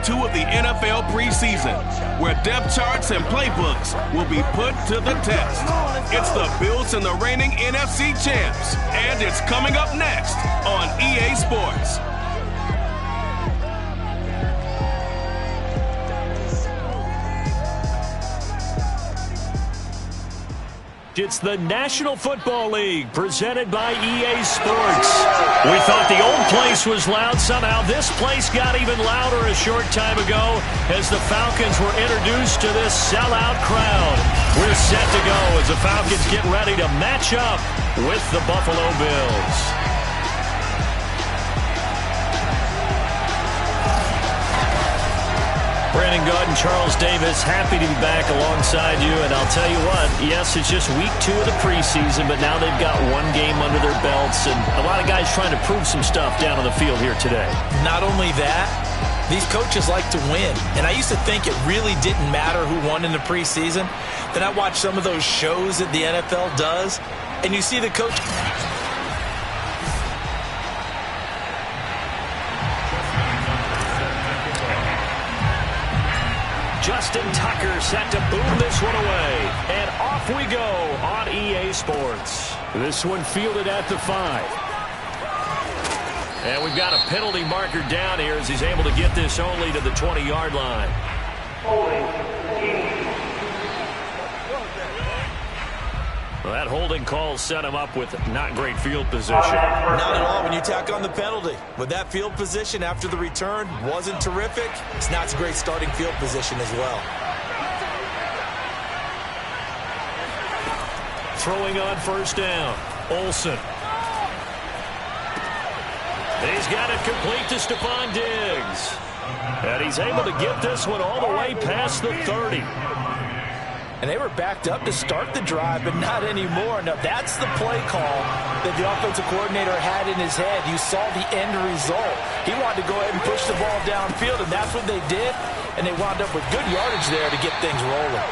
2 of the NFL preseason, where depth charts and playbooks will be put to the test. It's the Bills and the reigning NFC champs, and it's coming up next on EA Sports. It's the National Football League presented by EA Sports. We thought the old place was loud. Somehow this place got even louder a short time ago as the Falcons were introduced to this sellout crowd. We're set to go as the Falcons get ready to match up with the Buffalo Bills. Brandon Gaud and Charles Davis, happy to be back alongside you. And I'll tell you what, yes, it's just week 2 of the preseason, but now they've got one game under their belts. And a lot of guys trying to prove some stuff down on the field here today. Not only that, these coaches like to win. And I used to think it really didn't matter who won in the preseason. Then I watched some of those shows that the NFL does, and you see the coach... Justin Tucker set to boom this one away. And off we go on EA Sports. This one fielded at the 5. And we've got a penalty marker down here as he's able to get this only to the 20-yard line. Well, that holding call set him up with not great field position. Not at all when you tack on the penalty. With that field position after the return wasn't terrific, it's not a great starting field position as well. Throwing on first down, Olsen. He's got it complete to Stephon Diggs. And he's able to get this one all the way past the 30. And they were backed up to start the drive, but not anymore. Now, that's the play call that the offensive coordinator had in his head. You saw the end result. He wanted to go ahead and push the ball downfield, and that's what they did. And they wound up with good yardage there to get things rolling.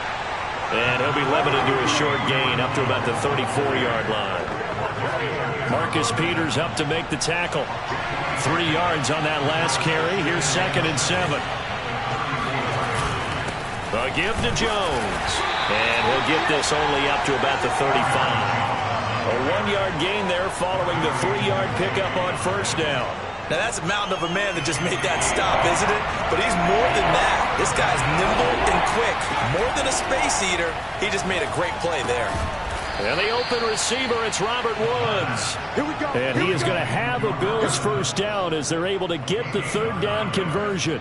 And he'll be limited to a short gain up to about the 34-yard line. Marcus Peters up to make the tackle. 3 yards on that last carry. Here's 2nd and 7. A give to Jones. And he'll get this only up to about the 35. A 1-yard gain there following the 3-yard pickup on first down. Now, that's a mountain of a man that just made that stop, isn't it? But he's more than that. This guy's nimble and quick. More than a space eater, he just made a great play there. And the open receiver, it's Robert Woods. Here we go. And he is going to have a Bills first down as they're able to get the 3rd down conversion.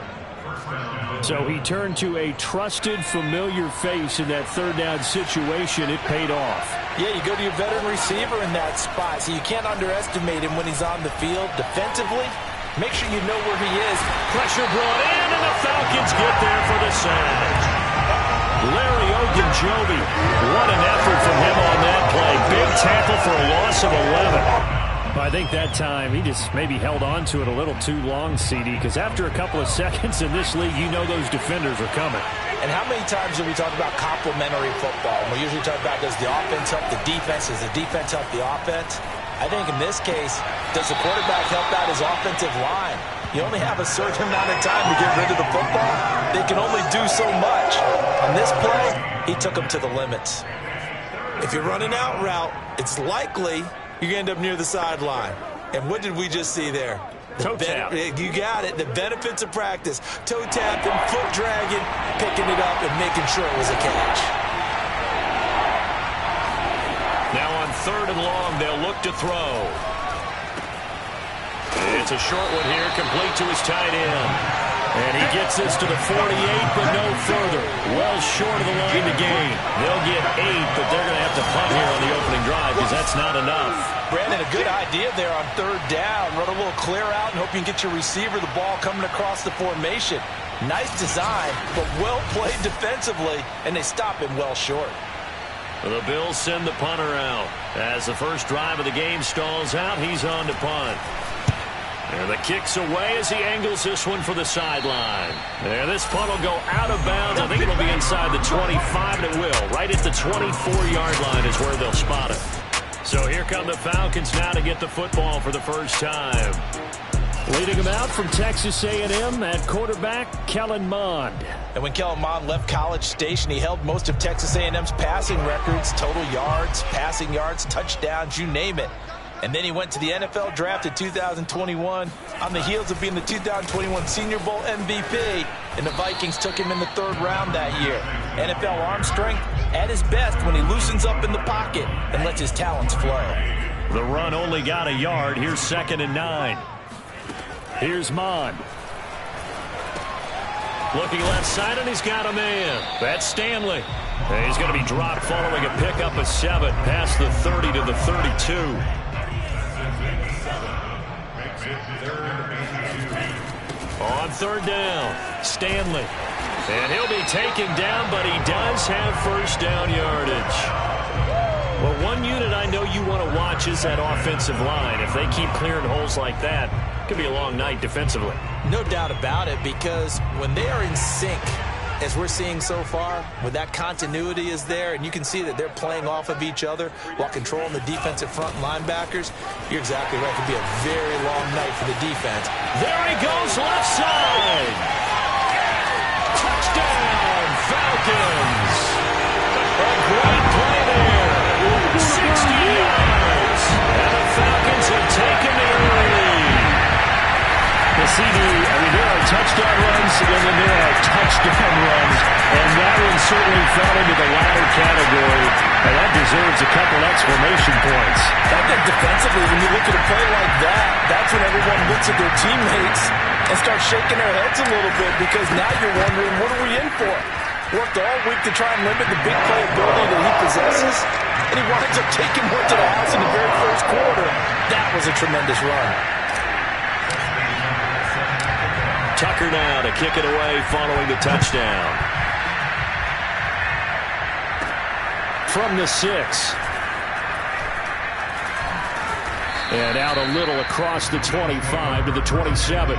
So he turned to a trusted, familiar face in that 3rd down situation. It paid off. Yeah, you go to your veteran receiver in that spot, so you can't underestimate him when he's on the field. Defensively, make sure you know where he is. Pressure brought in, and the Falcons get there for the sack. Larry Ogunjobi, what an effort from him on that play. Big tackle for a loss of 11. I think that time he just maybe held on to it a little too long, CD, because after a couple of seconds in this league, you know those defenders are coming. And how many times do we talk about complementary football? We usually talk about, does the offense help the defense? Does the defense help the offense? I think in this case, does the quarterback help out his offensive line? You only have a certain amount of time to get rid of the football. They can only do so much. On this play, he took them to the limits. If you're running out route, it's likely you end up near the sideline. And what did we just see there? Toe tap. You got it. The benefits of practice. Toe tapping, foot dragging, picking it up, and making sure it was a catch. Now on 3rd and long, they'll look to throw. It's a short one here, complete to his tight end. And he gets this to the 48, but no further. Well short of the line to gain. They'll get 8, but they're going to have to punt here on the opening drive because that's not enough. Brandon, a good idea there on 3rd down. Run a little clear out and hope you can get your receiver the ball coming across the formation. Nice design, but well played defensively, and they stop him well short. The Bills send the punter out. As the first drive of the game stalls out, he's on to punt. And the kick's away as he angles this one for the sideline. And this punt will go out of bounds. I think it'll be inside the 25, and it will. Right at the 24-yard line is where they'll spot it. So here come the Falcons now to get the football for the first time. Leading him out from Texas A&M at quarterback, Kellen Mond. And when Kellen Mond left College Station, he held most of Texas A&M's passing records, total yards, passing yards, touchdowns, you name it. And then he went to the NFL draft in 2021 on the heels of being the 2021 Senior Bowl MVP. And the Vikings took him in the 3rd round that year. NFL arm strength at his best when he loosens up in the pocket and lets his talents flow. The run only got a yard. Here's 2nd and 9. Here's Mond. Looking left side, and he's got a man. That's Stanley. And he's going to be dropped following a pickup of 7 past the 30 to the 32. On 3rd down, Stanley. And he'll be taken down, but he does have first down yardage. Well, one unit I know you want to watch is that offensive line. If they keep clearing holes like that, it could be a long night defensively. No doubt about it, because when they are in sync, as we're seeing so far, when that continuity is there, and you can see that they're playing off of each other while controlling the defensive front linebackers, you're exactly right. It could be a very long night for the defense. There he goes, left side. Touchdown, Falcons. A great play there. 60 yards. And the Falcons have taken the early lead. The CD, there are touchdown runs, and then there are touchdown runs. And that one certainly fell into the latter category. And that deserves a couple exclamation points. I think defensively, when you look at a play like that, that's when everyone looks at their teammates and starts shaking their heads a little bit, because now you're wondering, what are we in for? Worked all week to try and limit the big play ability that he possesses, and he winds up taking one to the house in the very first quarter. That was a tremendous run. Tucker now to kick it away following the touchdown. From the 6. And out a little across the 25 to the 27.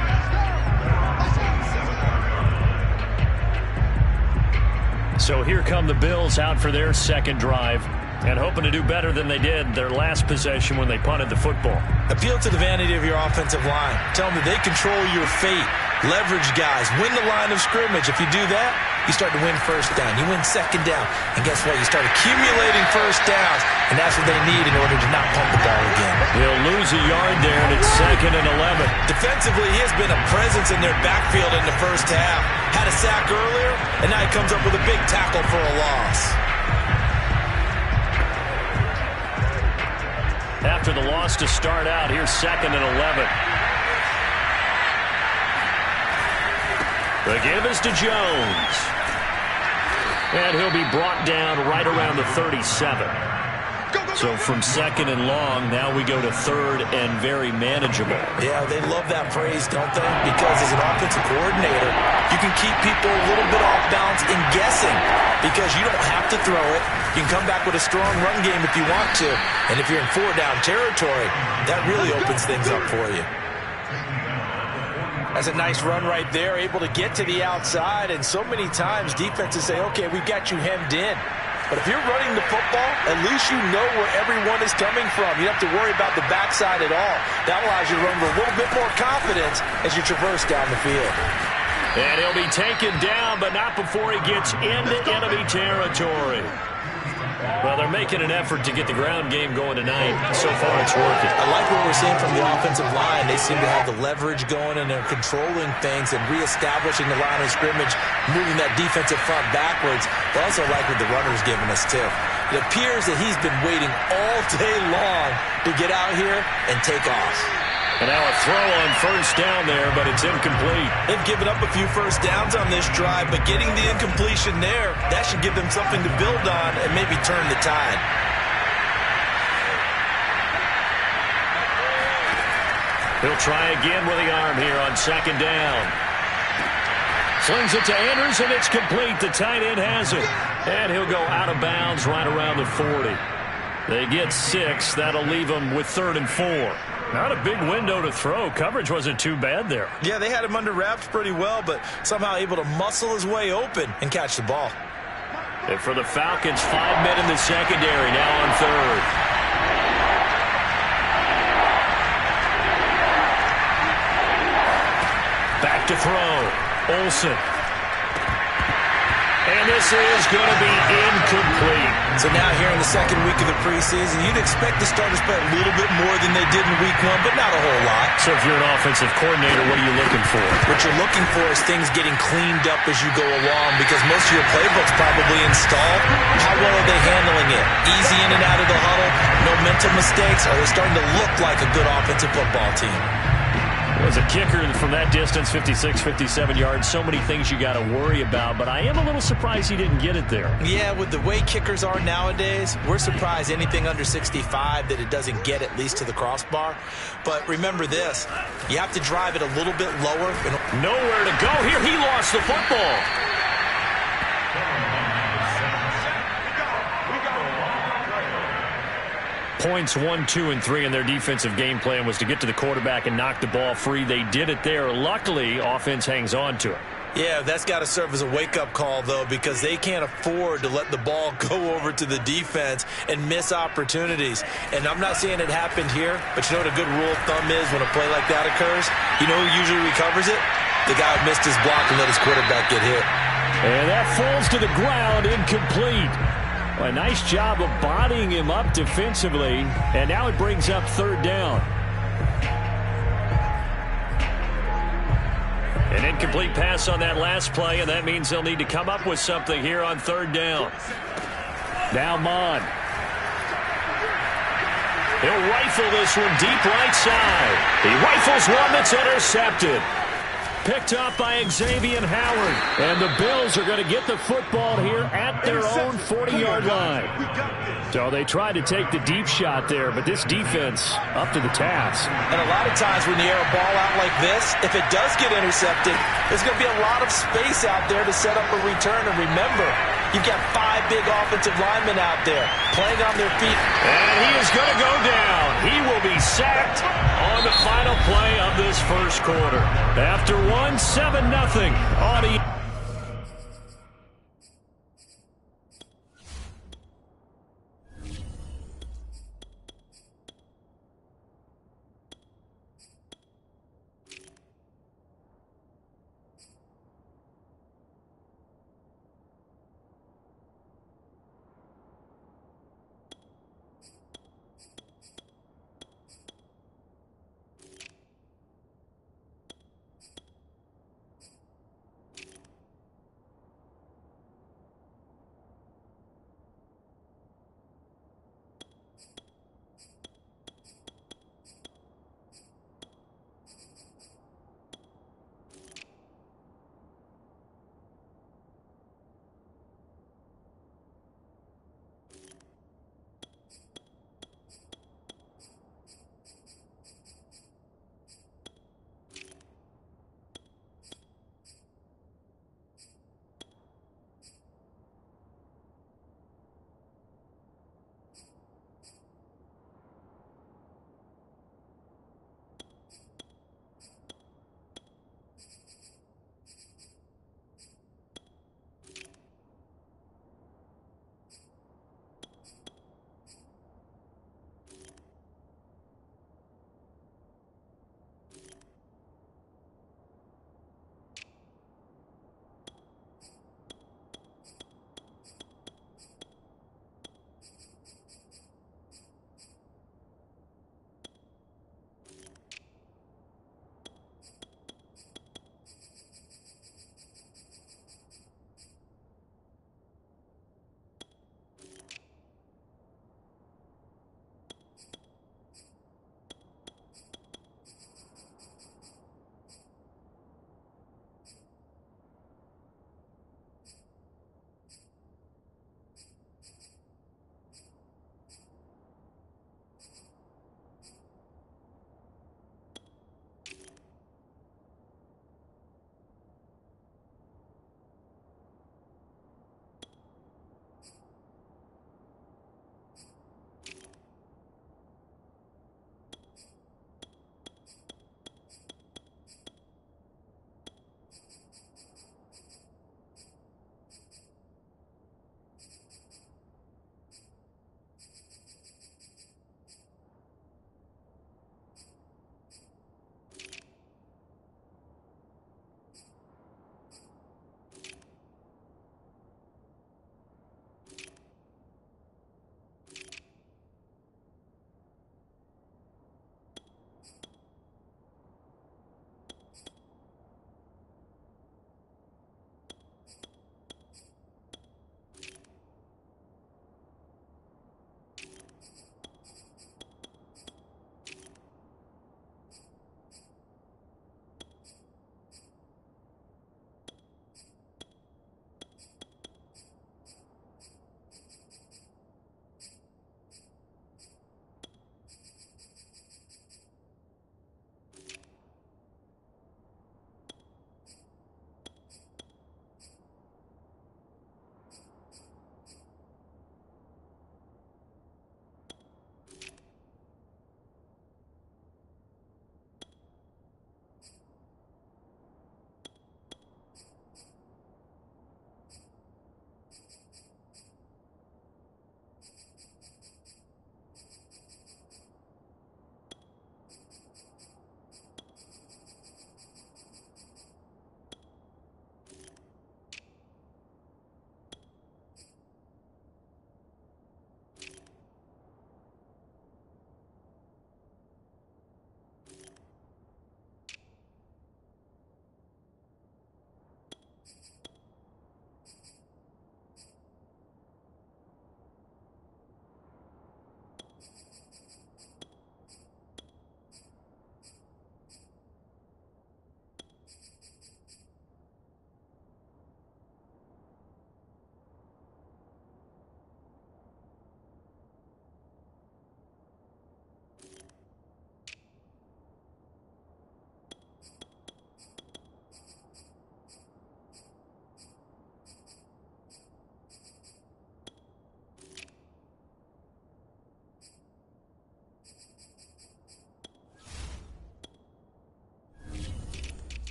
So here come the Bills out for their second drive, and hoping to do better than they did their last possession when they punted the football. Appeal to the vanity of your offensive line. Tell them that they control your fate. Leverage guys. Win the line of scrimmage. If you do that, you start to win first down. You win second down. And guess what? You start accumulating first downs, and that's what they need in order to not pump the ball again. He'll lose a yard there, and it's 2nd and 11. Defensively, he has been a presence in their backfield in the first half. Had a sack earlier, and now he comes up with a big tackle for a loss. After the loss to start out, here's 2nd and 11. The give is to Jones. And he'll be brought down right around the 37. So from 2nd and long, now we go to 3rd and very manageable. Yeah, they love that phrase, don't they? Because as an offensive coordinator, you can keep people a little bit off balance in guessing, because you don't have to throw it. You can come back with a strong run game if you want to. And if you're in 4-down territory, that really opens things up for you. That's a nice run right there, able to get to the outside. And so many times defenses say, okay, we've got you hemmed in. But if you're running the football, at least you know where everyone is coming from. You don't have to worry about the backside at all. That allows you to run with a little bit more confidence as you traverse down the field. And he'll be taken down, but not before he gets into enemy territory. Well, they're making an effort to get the ground game going tonight. So far, it's working. I like what we're seeing from the offensive line. They seem to have the leverage going, and they're controlling things and reestablishing the line of scrimmage, moving that defensive front backwards. But also like what the runner's giving us, too. It appears that he's been waiting all day long to get out here and take off. And now a throw on first down there, but it's incomplete. They've given up a few first downs on this drive, but getting the incompletion there, that should give them something to build on and maybe turn the tide. He'll try again with the arm here on 2nd down. Slings it to Andrews, and it's complete. The tight end has it. And he'll go out of bounds right around the 40. They get 6. That'll leave them with 3rd and 4. Not a big window to throw. Coverage wasn't too bad there. Yeah, they had him under wraps pretty well, but somehow able to muscle his way open and catch the ball. And for the Falcons, 5 men in the secondary, now on 3rd. to throw. Olsen. And this is going to be incomplete. So now here in the second week of the preseason, you'd expect the starters to play a little bit more than they did in week one, but not a whole lot. So if you're an offensive coordinator, what are you looking for? What you're looking for is things getting cleaned up as you go along, because most of your playbook's probably installed. How well are they handling it? Easy in and out of the huddle? No mental mistakes? Are they starting to look like a good offensive football team? As a kicker from that distance, 56, 57 yards, so many things you got to worry about, but I am a little surprised he didn't get it there. Yeah, with the way kickers are nowadays, we're surprised anything under 65 that it doesn't get at least to the crossbar. But remember this, you have to drive it a little bit lower. Nowhere to go here. He lost the football. Points 1, 2, and 3 in their defensive game plan was to get to the quarterback and knock the ball free. They did it there. Luckily, offense hangs on to it. Yeah, that's got to serve as a wake-up call, though, because they can't afford to let the ball go over to the defense and miss opportunities. And I'm not saying it happened here, but you know what a good rule of thumb is when a play like that occurs? You know who usually recovers it? The guy who missed his block and let his quarterback get hit. And that falls to the ground, incomplete. A nice job of bodying him up defensively, and now it brings up third down. An incomplete pass on that last play, and that means they'll need to come up with something here on third down. Now Mon. He'll rifle this one deep right side. He rifles one that's intercepted. Picked up by Xavier Howard. And the Bills are going to get the football here at their own 40-yard line. So they tried to take the deep shot there, but this defense up to the task. And a lot of times when you air a ball out like this, if it does get intercepted, there's going to be a lot of space out there to set up a return. And remember, you've got 5 big offensive linemen out there playing on their feet. And he is going to go down. He will be sacked on the final play of this first quarter. After 7-0 on the...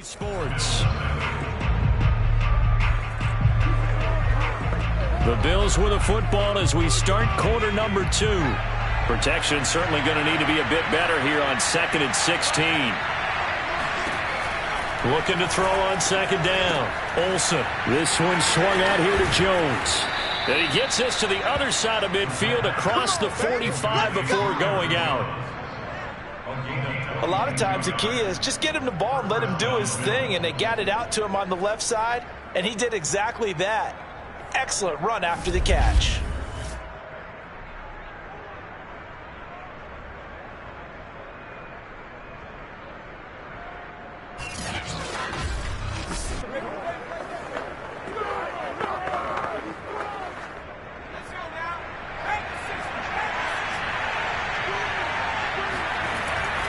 Sports. The Bills with a football as we start quarter number 2. Protection certainly going to need to be a bit better here on 2nd and 16. Looking to throw on 2nd down. Olsen. This one swung out here to Jones. And he gets this to the other side of midfield across the 45 before going out. A lot of times the key is just get him the ball and let him do his thing, and they got it out to him on the left side, and he did exactly that. Excellent run after the catch.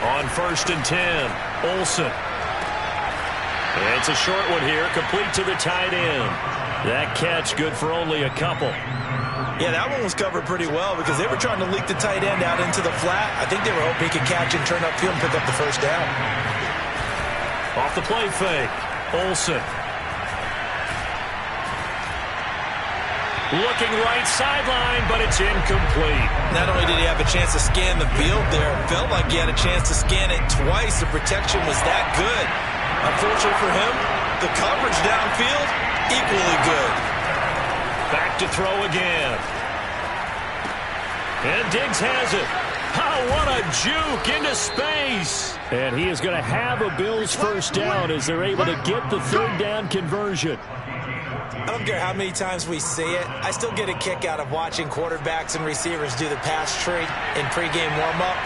On 1st and 10, Olsen. It's a short one here, complete to the tight end. That catch good for only a couple. Yeah, that one was covered pretty well because they were trying to leak the tight end out into the flat. I think they were hoping he could catch and turn upfield and pick up the first down. Off the play fake, Olsen. Looking right sideline, but it's incomplete. Not only did he have a chance to scan the field there, it felt like he had a chance to scan it twice. The protection was that good. Unfortunately for him, the coverage downfield, equally good. Back to throw again. And Diggs has it. Oh, what a juke into space. And he is going to have a Bills first down as they're able to get the 3rd down conversion. I don't care how many times we see it. I still get a kick out of watching quarterbacks and receivers do the pass tree in pregame warm-up.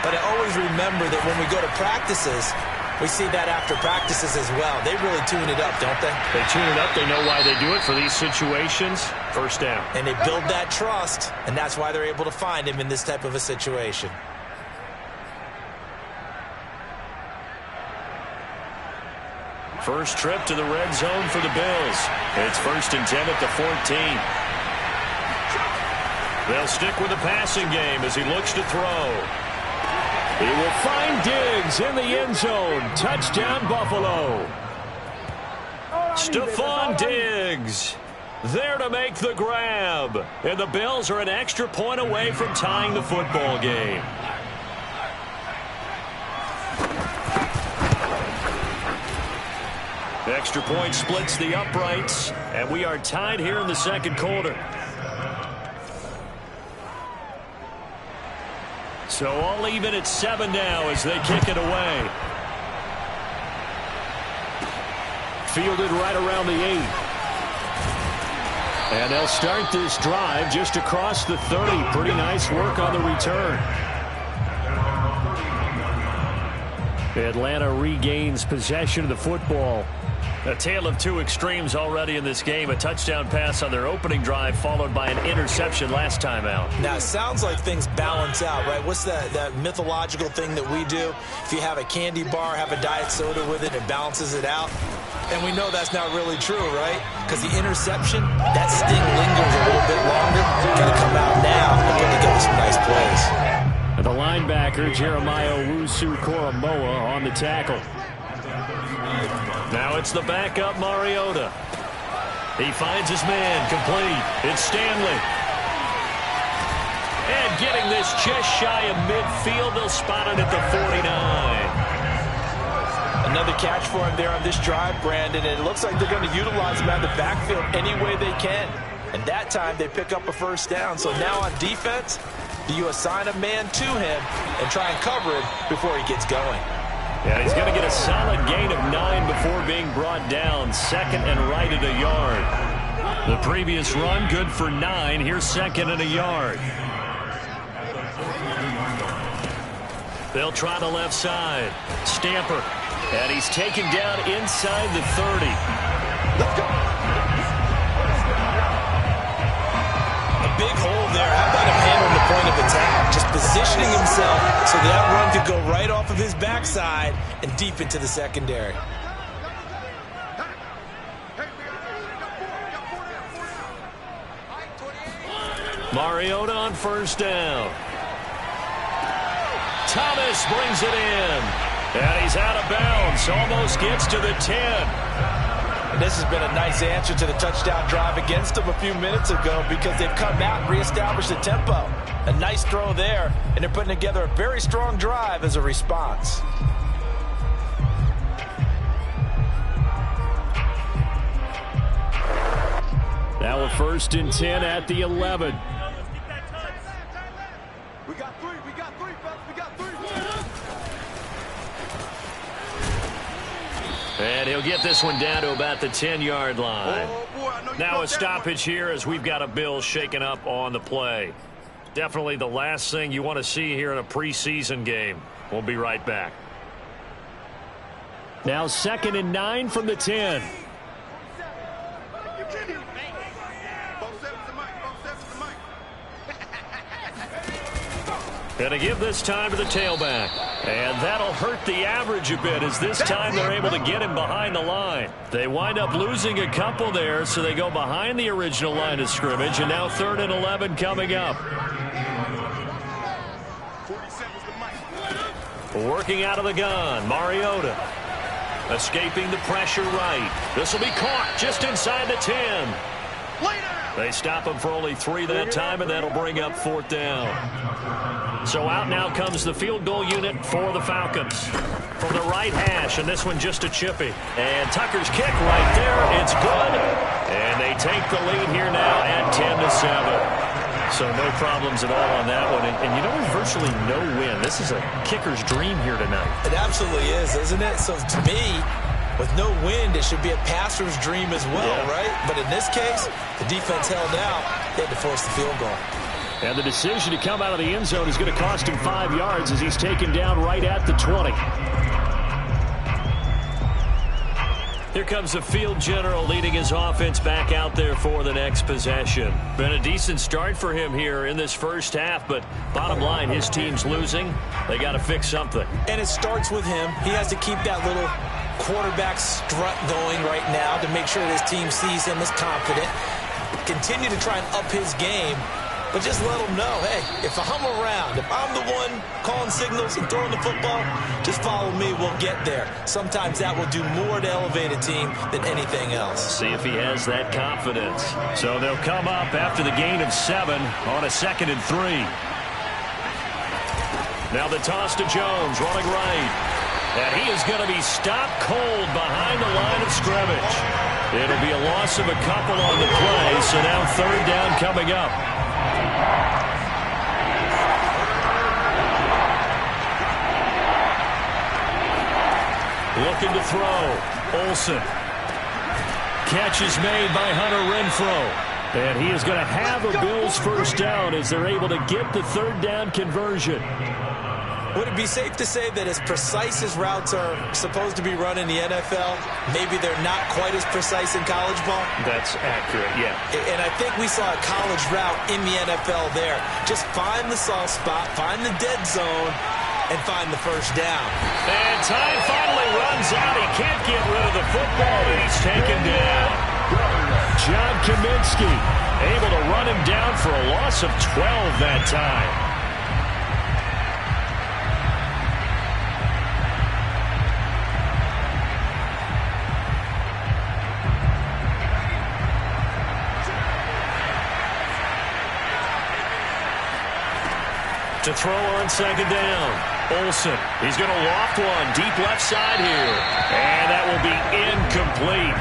But I always remember that when we go to practices, we see that after practices as well. They really tune it up, don't they? They tune it up. They know why they do it for these situations. First down. And they build that trust, and that's why they're able to find him in this type of a situation. First trip to the red zone for the Bills. It's 1st and 10 at the 14. They'll stick with the passing game as he looks to throw. He will find Diggs in the end zone. Touchdown, Buffalo. Stephon Diggs there to make the grab. And the Bills are an extra point away from tying the football game. Extra point splits the uprights, and we are tied here in the 2nd quarter. So all even at 7 now as they kick it away. Fielded right around the 8. And they'll start this drive just across the 30. Pretty nice work on the return. Atlanta regains possession of the football. A tale of two extremes already in this game. A touchdown pass on their opening drive followed by an interception last time out. Now, it sounds like things balance out, right? What's that mythological thing that we do? If you have a candy bar, have a diet soda with it, it balances it out. And we know that's not really true, right? Because the interception, that sting lingers a little bit longer. Got to come out now and put together some nice plays. The linebacker, Jeremiah Owusu-Koramoah, on the tackle. Now it's the backup, Mariota. He finds his man, complete. It's Stanley. And getting this just shy of midfield, they'll spot it at the 49. Another catch for him there on this drive, Brandon, and it looks like they're going to utilize him out of the backfield any way they can. And that time they pick up a first down. So now on defense, do you assign a man to him and try and cover him before he gets going? Yeah, he's going to get a solid gain of 9 before being brought down. Second and right at a yard. The previous run, good for 9. Here's second and a yard. They'll try the left side. Stamper. And he's taken down inside the 30. Let's go. A big hole there. How about him handling the point of attack? Just positioning himself so that run could go right off of his backside and deep into the secondary. Mariota on first down. Thomas brings it in. And he's out of bounds. Almost gets to the 10. And this has been a nice answer to the touchdown drive against them a few minutes ago because they've come out and reestablished the tempo. A nice throw there, and they're putting together a very strong drive as a response. Now a 1st and 10 at the 11. We got three, fellas, we got three. And he'll get this one down to about the 10-yard line. Now a stoppage here as we've got a Bills shaking up on the play. Definitely the last thing you want to see here in a preseason game. We'll be right back. Now 2nd and 9 from the 10. Going to give this time to the tailback. And that'll hurt the average a bit as this time they're able to get him behind the line. They wind up losing a couple there, so they go behind the original line of scrimmage. And now 3rd and 11 coming up. Working out of the gun, Mariota. Escaping the pressure right. This will be caught just inside the 10. They stop him for only 3 that time, and that'll bring up 4th down. So out now comes the field goal unit for the Falcons. From the right hash, and this one just a chippy. And Tucker's kick right there. It's good. And they take the lead here now at 10-7. So no problems at all on that one. And you know, there's virtually no win. This is a kicker's dream here tonight. It absolutely is, isn't it? So to me, with no wind, it should be a passer's dream as well, right? But in this case, the defense held out. They had to force the field goal. And the decision to come out of the end zone is going to cost him 5 yards as he's taken down right at the 20. Here comes the field general leading his offense back out there for the next possession. Been a decent start for him here in this first half, but bottom line, his team's losing. They got to fix something. And it starts with him. He has to keep that little quarterback strut going right now to make sure his team sees him as confident. Continue to try and up his game. But just let them know, hey, if I'm around, if I'm the one calling signals and throwing the football, just follow me, we'll get there. Sometimes that will do more to elevate a team than anything else. See if he has that confidence. So they'll come up after the gain of 7 on a 2nd and 3. Now the toss to Jones, running right. And he is going to be stopped cold behind the line of scrimmage. It'll be a loss of a couple on the play, so now 3rd down coming up. Looking to throw. Olsen. Catch is made by Hunter Renfrow. And he is going to have a Bills first down as they're able to get the 3rd down conversion. Would it be safe to say that as precise as routes are supposed to be run in the NFL, maybe they're not quite as precise in college ball? That's accurate, yeah. And I think we saw a college route in the NFL there. Just find the soft spot, find the dead zone, and find the first down. And time finally runs out. He can't get rid of the football, and he's taken down. John Kaminsky able to run him down for a loss of 12 that time. To throw on 2nd down. Olsen. He's going to loft one deep left side here. And that will be incomplete.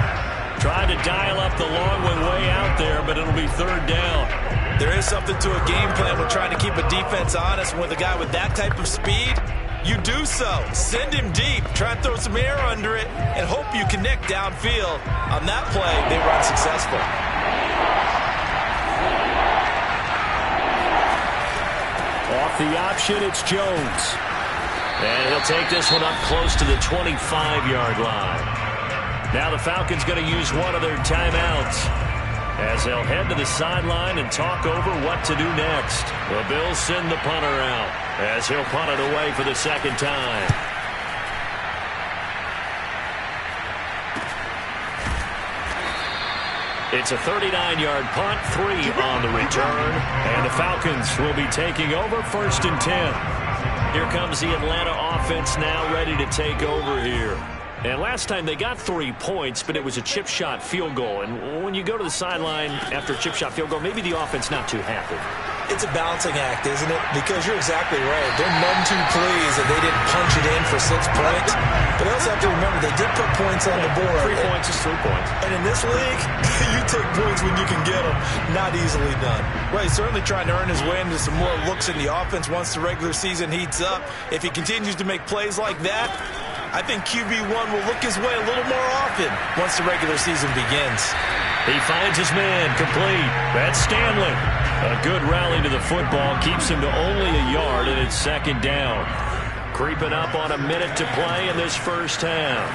Trying to dial up the long one way out there, but it'll be 3rd down. There is something to a game plan with trying to keep a defense honest. With a guy with that type of speed, you do so. Send him deep. Try and throw some air under it and hope you connect downfield. On that play, they run successful. Off the option, it's Jones. And he'll take this one up close to the 25-yard line. Now the Falcons going to use one of their timeouts as they'll head to the sideline and talk over what to do next. The Bills send the punter out as he'll punt it away for the 2nd time. It's a 39-yard punt, 3 on the return, and the Falcons will be taking over 1st and 10. Here comes the Atlanta offense now ready to take over here. And last time they got 3 points, but it was a chip shot field goal. And when you go to the sideline after a chip shot field goal, maybe the offense not too happy. It's a balancing act, isn't it? Because you're exactly right. They're none too pleased that they didn't punch it in for 6 points. But they also have to remember they did put points on the board. 3 points is 3 points. And in this league, you take points when you can get them. Not easily done. Well, he's certainly trying to earn his way into some more looks in the offense once the regular season heats up. If he continues to make plays like that, I think QB1 will look his way a little more often once the regular season begins. He finds his man complete. That's Stanley. A good rally to the football keeps him to only a yard, and it's 2nd down. Creeping up on a minute to play in this first half.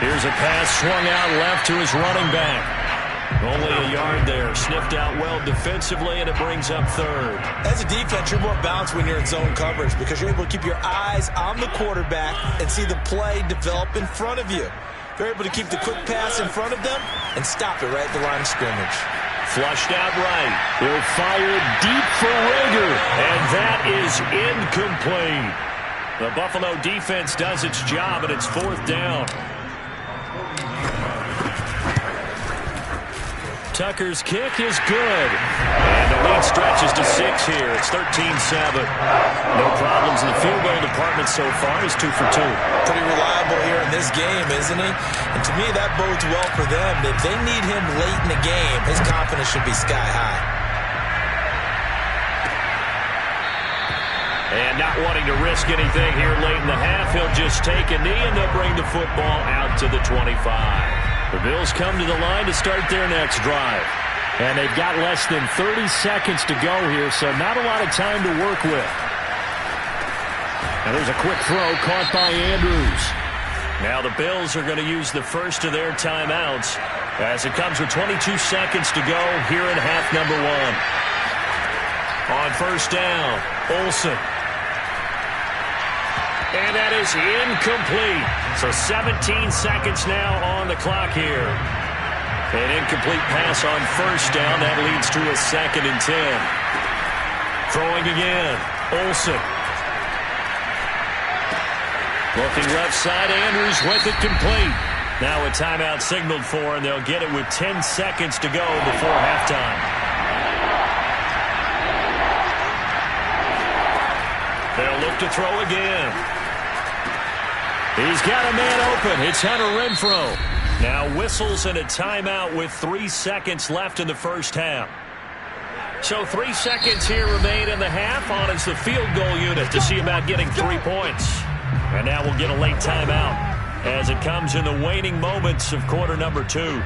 Here's a pass swung out left to his running back. Only a yard there. Sniffed out well defensively, and it brings up 3rd. As a defense, you're more balanced when you're in zone coverage because you're able to keep your eyes on the quarterback and see the play develop in front of you. You're able to keep the quick pass in front of them and stop it right at the line of scrimmage. Flushed out right. He'll fire deep for Rager, and that is incomplete. The Buffalo defense does its job, and it's 4th down. Tucker's kick is good. And the lead stretches to 6 here. It's 13-7. No problems in the field goal department so far. He's 2 for 2. Pretty reliable here in this game, isn't he? And to me, that bodes well for them. If they need him late in the game, his confidence should be sky high. And not wanting to risk anything here late in the half, he'll just take a knee, and they'll bring the football out to the 25. The Bills come to the line to start their next drive. And they've got less than 30 seconds to go here, so not a lot of time to work with. And there's a quick throw caught by Andrews. Now the Bills are going to use the first of their timeouts as it comes with 22 seconds to go here in half number 1. On 1st down, Olsen. And that is incomplete. So 17 seconds now on the clock here. An incomplete pass on 1st down. That leads to a 2nd and 10. Throwing again. Olsen. Looking left side. Andrews with it complete. Now a timeout signaled for, and they'll get it with 10 seconds to go before halftime. They'll look to throw again. He's got a man open. It's Hunter Renfrow. Now whistles and a timeout with 3 seconds left in the first half. So 3 seconds here remain in the half. On is the field goal unit to see about getting 3 points. And now we'll get a late timeout as it comes in the waning moments of quarter number 2.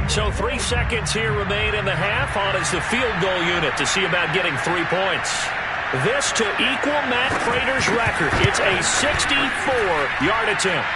So 3 seconds here remain in the half. On is the field goal unit to see about getting 3 points. This to equal Matt Prater's record. It's a 64-yard attempt.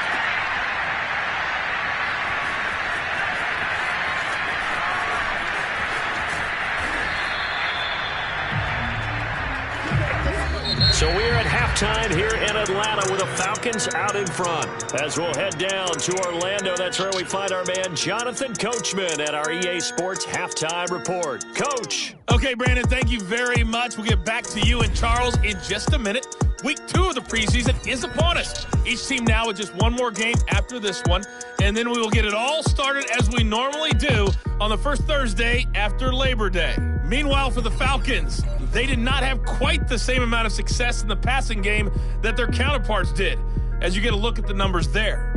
So we're at halftime here in Atlanta with the Falcons out in front. As we'll head down to Orlando, that's where we find our man Jonathan Coachman at our EA Sports Halftime Report. Coach. Okay, Brandon, thank you very much. We'll get back to you and Charles in just a minute. Week 2 of the preseason is upon us. Each team now with just one more game after this one, and then we will get it all started as we normally do on the first Thursday after Labor Day. Meanwhile, for the Falcons, they did not have quite the same amount of success in the passing game that their counterparts did, as you get a look at the numbers there.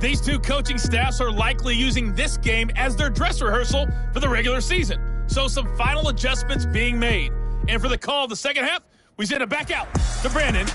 These two coaching staffs are likely using this game as their dress rehearsal for the regular season. So some final adjustments being made. And for the call of the second half, we send it back out to Brandon.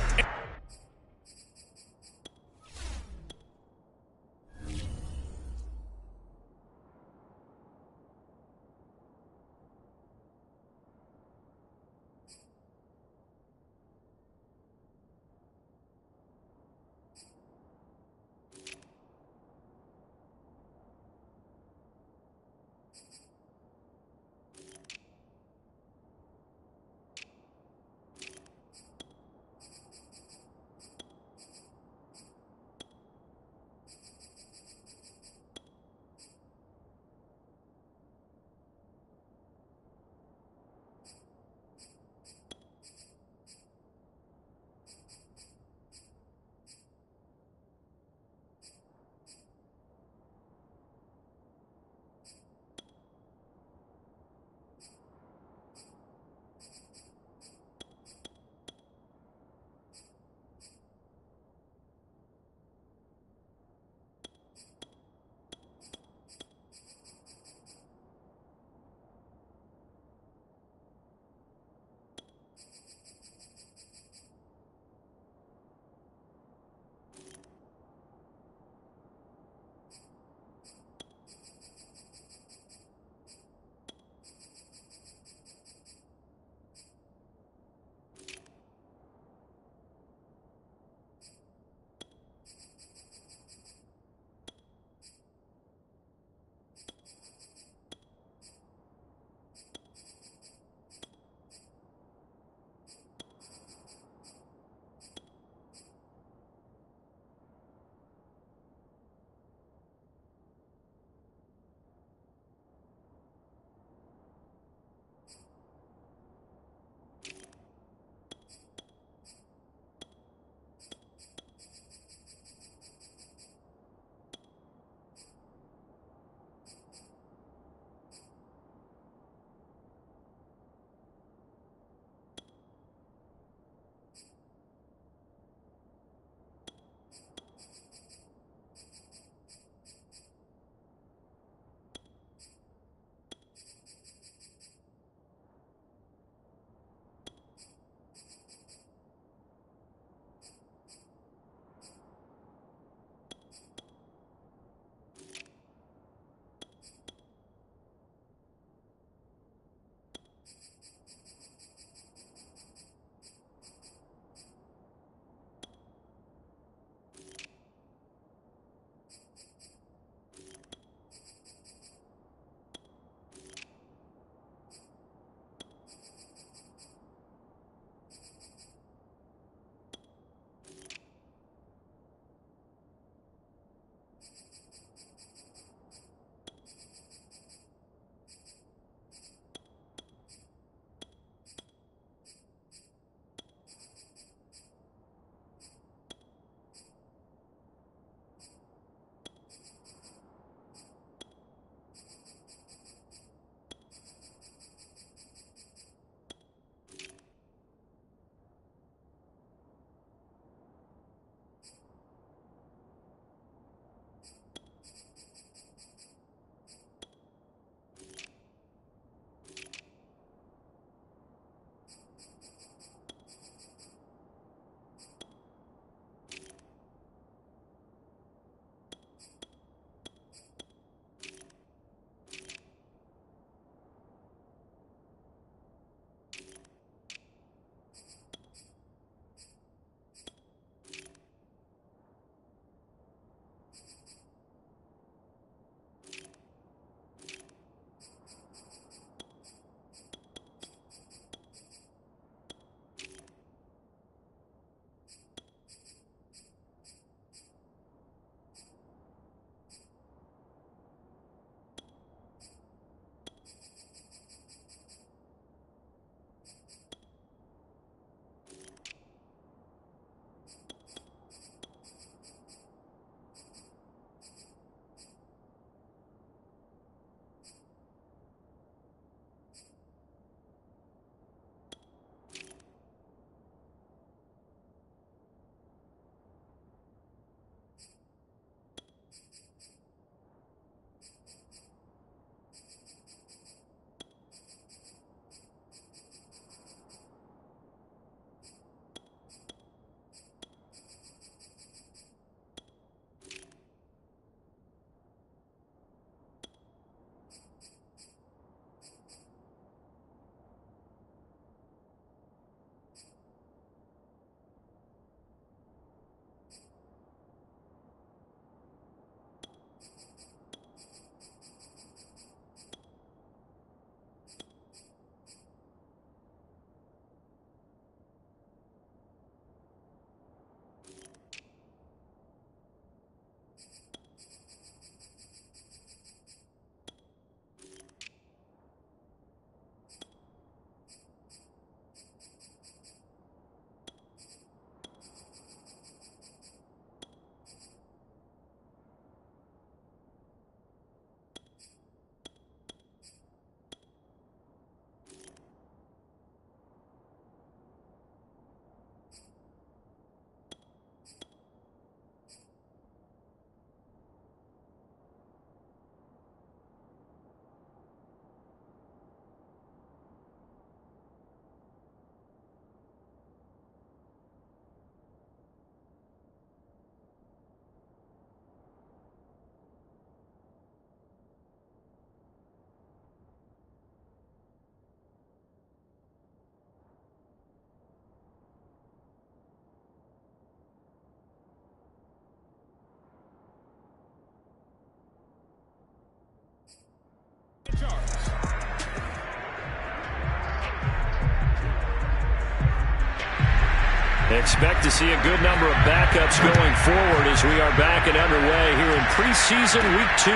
Expect to see a good number of backups going forward as we are back and underway here in preseason week 2.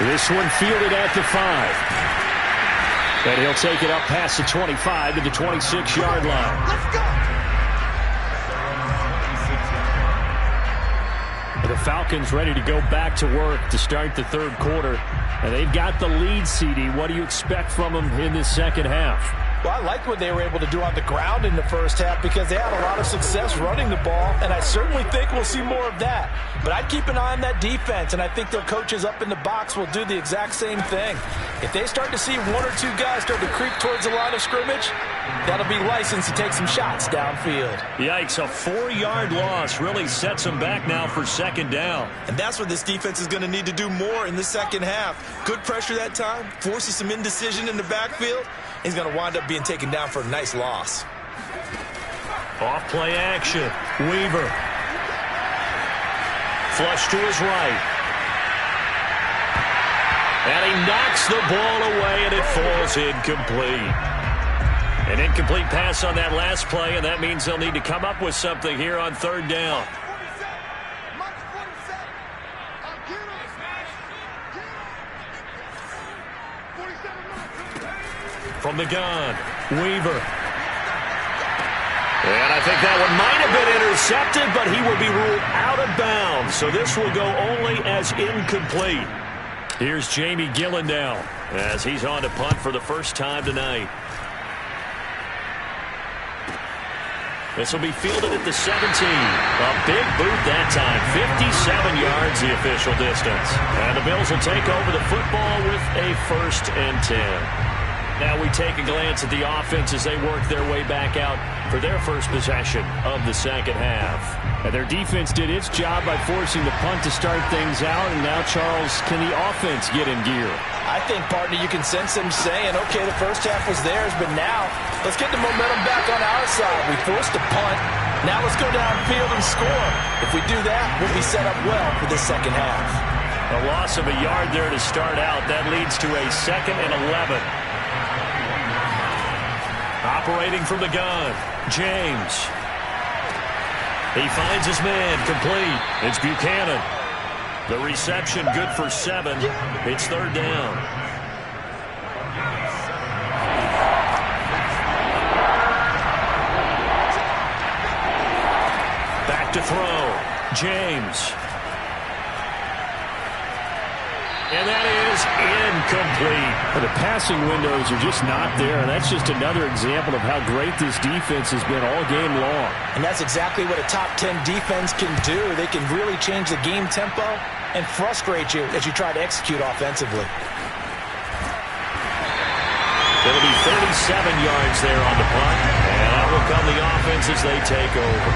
This one fielded at the 5. And he'll take it up past the 25 to the 26-yard line. Let's go! The Falcons ready to go back to work to start the third quarter. And they've got the lead, CD. What do you expect from them in this second half? Well, I like what they were able to do on the ground in the first half because they had a lot of success running the ball, and I certainly think we'll see more of that. But I'd keep an eye on that defense, and I think their coaches up in the box will do the exact same thing. If they start to see 1 or 2 guys start to creep towards the line of scrimmage, that'll be licensed to take some shots downfield. Yikes, a 4-yard loss really sets them back now for second down. And that's what this defense is going to need to do more in the second half. Good pressure that time, forces some indecision in the backfield. He's going to wind up being taken down for a nice loss. Off play action. Weaver. Flush to his right. And he knocks the ball away, and it falls incomplete. An incomplete pass on that last play, and that means they'll need to come up with something here on third down. From the gun, Weaver. And I think that one might have been intercepted, but he will be ruled out of bounds. So this will go only as incomplete. Here's Jamie Gillen now as he's on to punt for the first time tonight. This will be fielded at the 17. A big boot that time. 57 yards the official distance. And the Bills will take over the football with a 1st and 10. Now we take a glance at the offense as they work their way back out for their first possession of the second half. And their defense did its job by forcing the punt to start things out. And now, Charles, can the offense get in gear? I think, partner, you can sense them saying, okay, the first half was theirs, but now let's get the momentum back on our side. We forced a punt. Now let's go downfield and score. If we do that, we'll be set up well for the second half. A loss of a yard there to start out. That leads to a 2nd and 11. Operating from the gun, James. He finds his man, complete. It's Buchanan. The reception good for 7. It's third down. Back to throw, James. And that is incomplete. The passing windows are just not there, and that's just another example of how great this defense has been all game long. And that's exactly what a top 10 defense can do. They can really change the game tempo and frustrate you as you try to execute offensively. It'll be 37 yards there on the punt, and out will come the offense as they take over.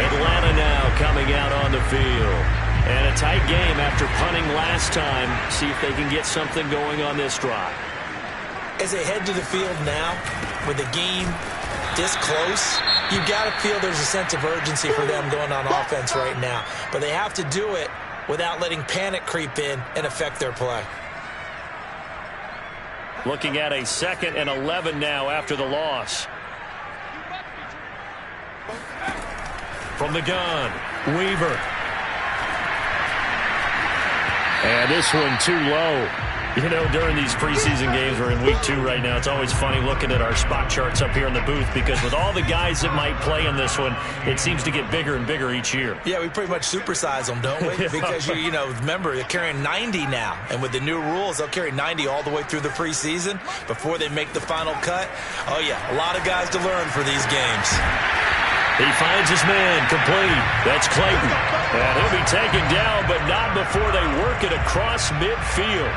Atlanta now coming out on the field. And a tight game after punting last time. See if they can get something going on this drive. As they head to the field now, with the game this close, you've got to feel there's a sense of urgency for them going on offense right now. But they have to do it without letting panic creep in and affect their play. Looking at a 2nd and 11 now after the loss. From the gun, Weaver. And this one too low. You know, during these preseason games, we're in week 2 right now, it's always funny looking at our spot charts up here in the booth because with all the guys that might play in this one, it seems to get bigger and bigger each year. Yeah, we pretty much supersize them, don't we? Because, you know, remember, they're carrying 90 now. And with the new rules, they'll carry 90 all the way through the preseason before they make the final cut. Oh, yeah, a lot of guys to learn for these games. He finds his man, complete. That's Clayton. And he'll be taken down, but not before they work it across midfield.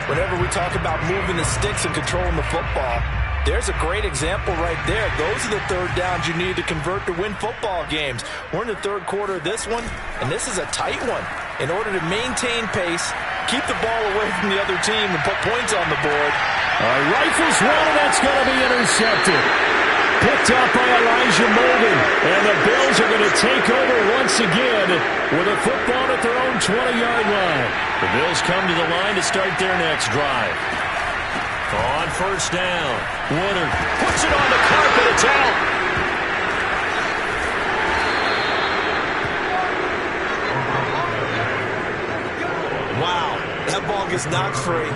Whenever we talk about moving the sticks and controlling the football, there's a great example right there. Those are the third downs you need to convert to win football games. We're in the third quarter of this one, and this is a tight one. In order to maintain pace, keep the ball away from the other team, and put points on the board. Rifles one, and that's going to be intercepted. Picked up by Elijah Molden. And the Bills are going to take over once again with a football at their own 20-yard line. The Bills come to the line to start their next drive. On first down, Woodard puts it on the carpet. It's out. ball gets knocked free,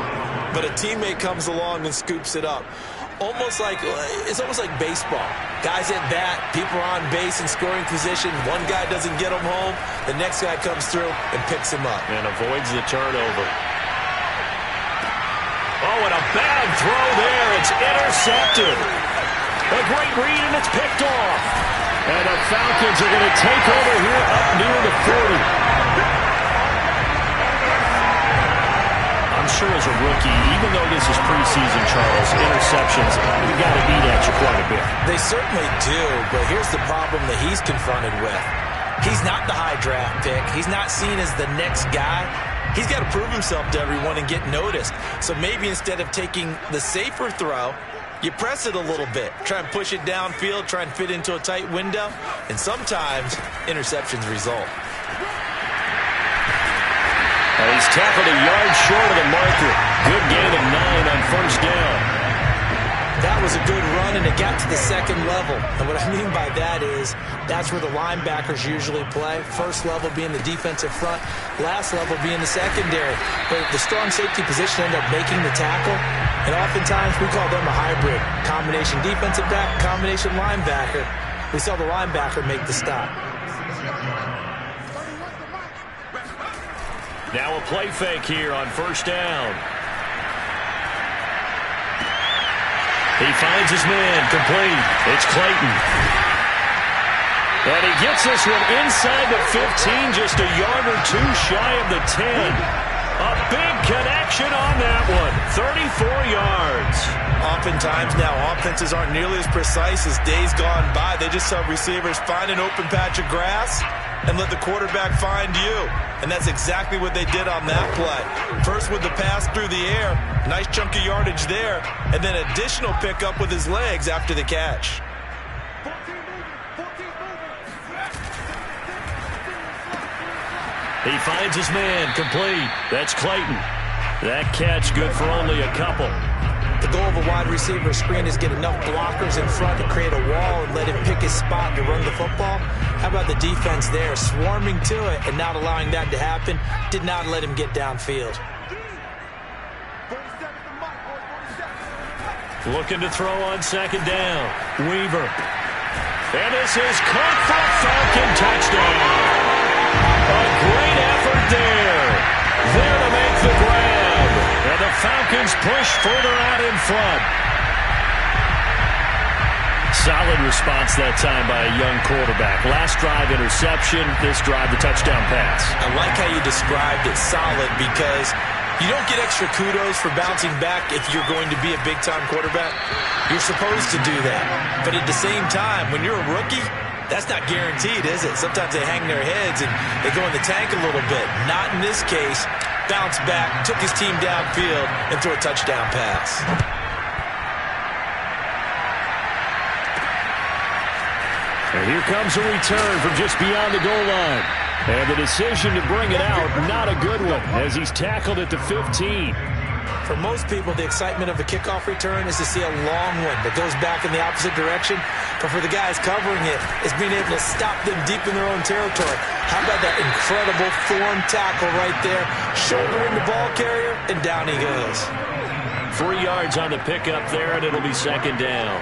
but a teammate comes along and scoops it up. It's almost like baseball. Guys at bat, people are on base in scoring position. One guy doesn't get him home. The next guy comes through and picks him up. And avoids the turnover. Oh, and a bad throw there. It's intercepted. A great read, and it's picked off. And the Falcons are going to take over here up near the 40. I'm sure as a rookie, even though this is preseason, Charles, interceptions, you got to eat at you quite a bit. They certainly do, but here's the problem that he's confronted with. He's not the high draft pick. He's not seen as the next guy. He's got to prove himself to everyone and get noticed. So maybe instead of taking the safer throw, you press it a little bit. Try and push it downfield, try and fit into a tight window, and sometimes interceptions result. And he's tackled a yard short of the marker. Good gain of 9 on first down. That was a good run, and it got to the second level. And what I mean by that is that's where the linebackers usually play. First level being the defensive front, last level being the secondary. But the strong safety position ended up making the tackle, and oftentimes we call them a hybrid. Combination defensive back, combination linebacker. We saw the linebacker make the stop. Now a play fake here on first down. He finds his man, complete. It's Clayton. And he gets this one inside the 15, just a yard or two shy of the 10. A big connection on that one, 34 yards. Oftentimes now, offenses aren't nearly as precise as days gone by. They just help receivers find an open patch of grass and let the quarterback find you. And that's exactly what they did on that play. First with the pass through the air, nice chunk of yardage there, and then additional pickup with his legs after the catch. He finds his man, complete. That's Clayton. That catch good for only a couple. The goal of a wide receiver screen is get enough blockers in front to create a wall and let him pick his spot to run the football. How about the defense there, swarming to it and not allowing that to happen? Did not let him get downfield. Looking to throw on second down. Weaver. And this is caught for a Falcon touchdown. A great effort there. There to make the grab. And the Falcons push further out in front. Solid response that time by a young quarterback. Last drive interception, this drive the touchdown pass. I like how you described it, solid, because you don't get extra kudos for bouncing back if you're going to be a big-time quarterback. You're supposed to do that. But at the same time, when you're a rookie, that's not guaranteed, is it? Sometimes they hang their heads and they go in the tank a little bit. Not in this case. Bounced back, took his team downfield, and threw a touchdown pass. And here comes a return from just beyond the goal line. And the decision to bring it out, not a good one, as he's tackled at the 15. For most people, the excitement of a kickoff return is to see a long one that goes back in the opposite direction. But for the guys covering it, it's being able to stop them deep in their own territory. How about that incredible form tackle right there? Shouldering the ball carrier, and down he goes. 3 yards on the pickup there, and it'll be second down.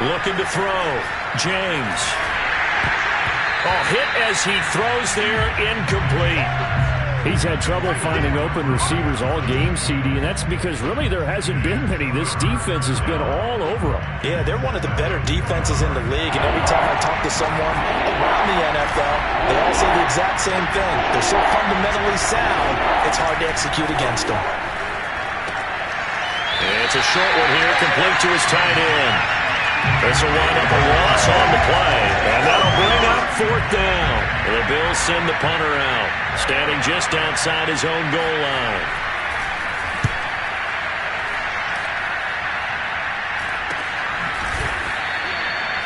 Looking to throw. James. Oh, hit as he throws there, incomplete. He's had trouble finding open receivers all game, CD, and that's because really there hasn't been many. This defense has been all over them. Yeah, they're one of the better defenses in the league, and every time I talk to someone around the NFL, they all say the exact same thing. They're so fundamentally sound, it's hard to execute against them. It's a short one here, complete to his tight end. This will wind up a loss on the play, and that'll bring up fourth down. The Bills send the punter out, standing just outside his own goal line.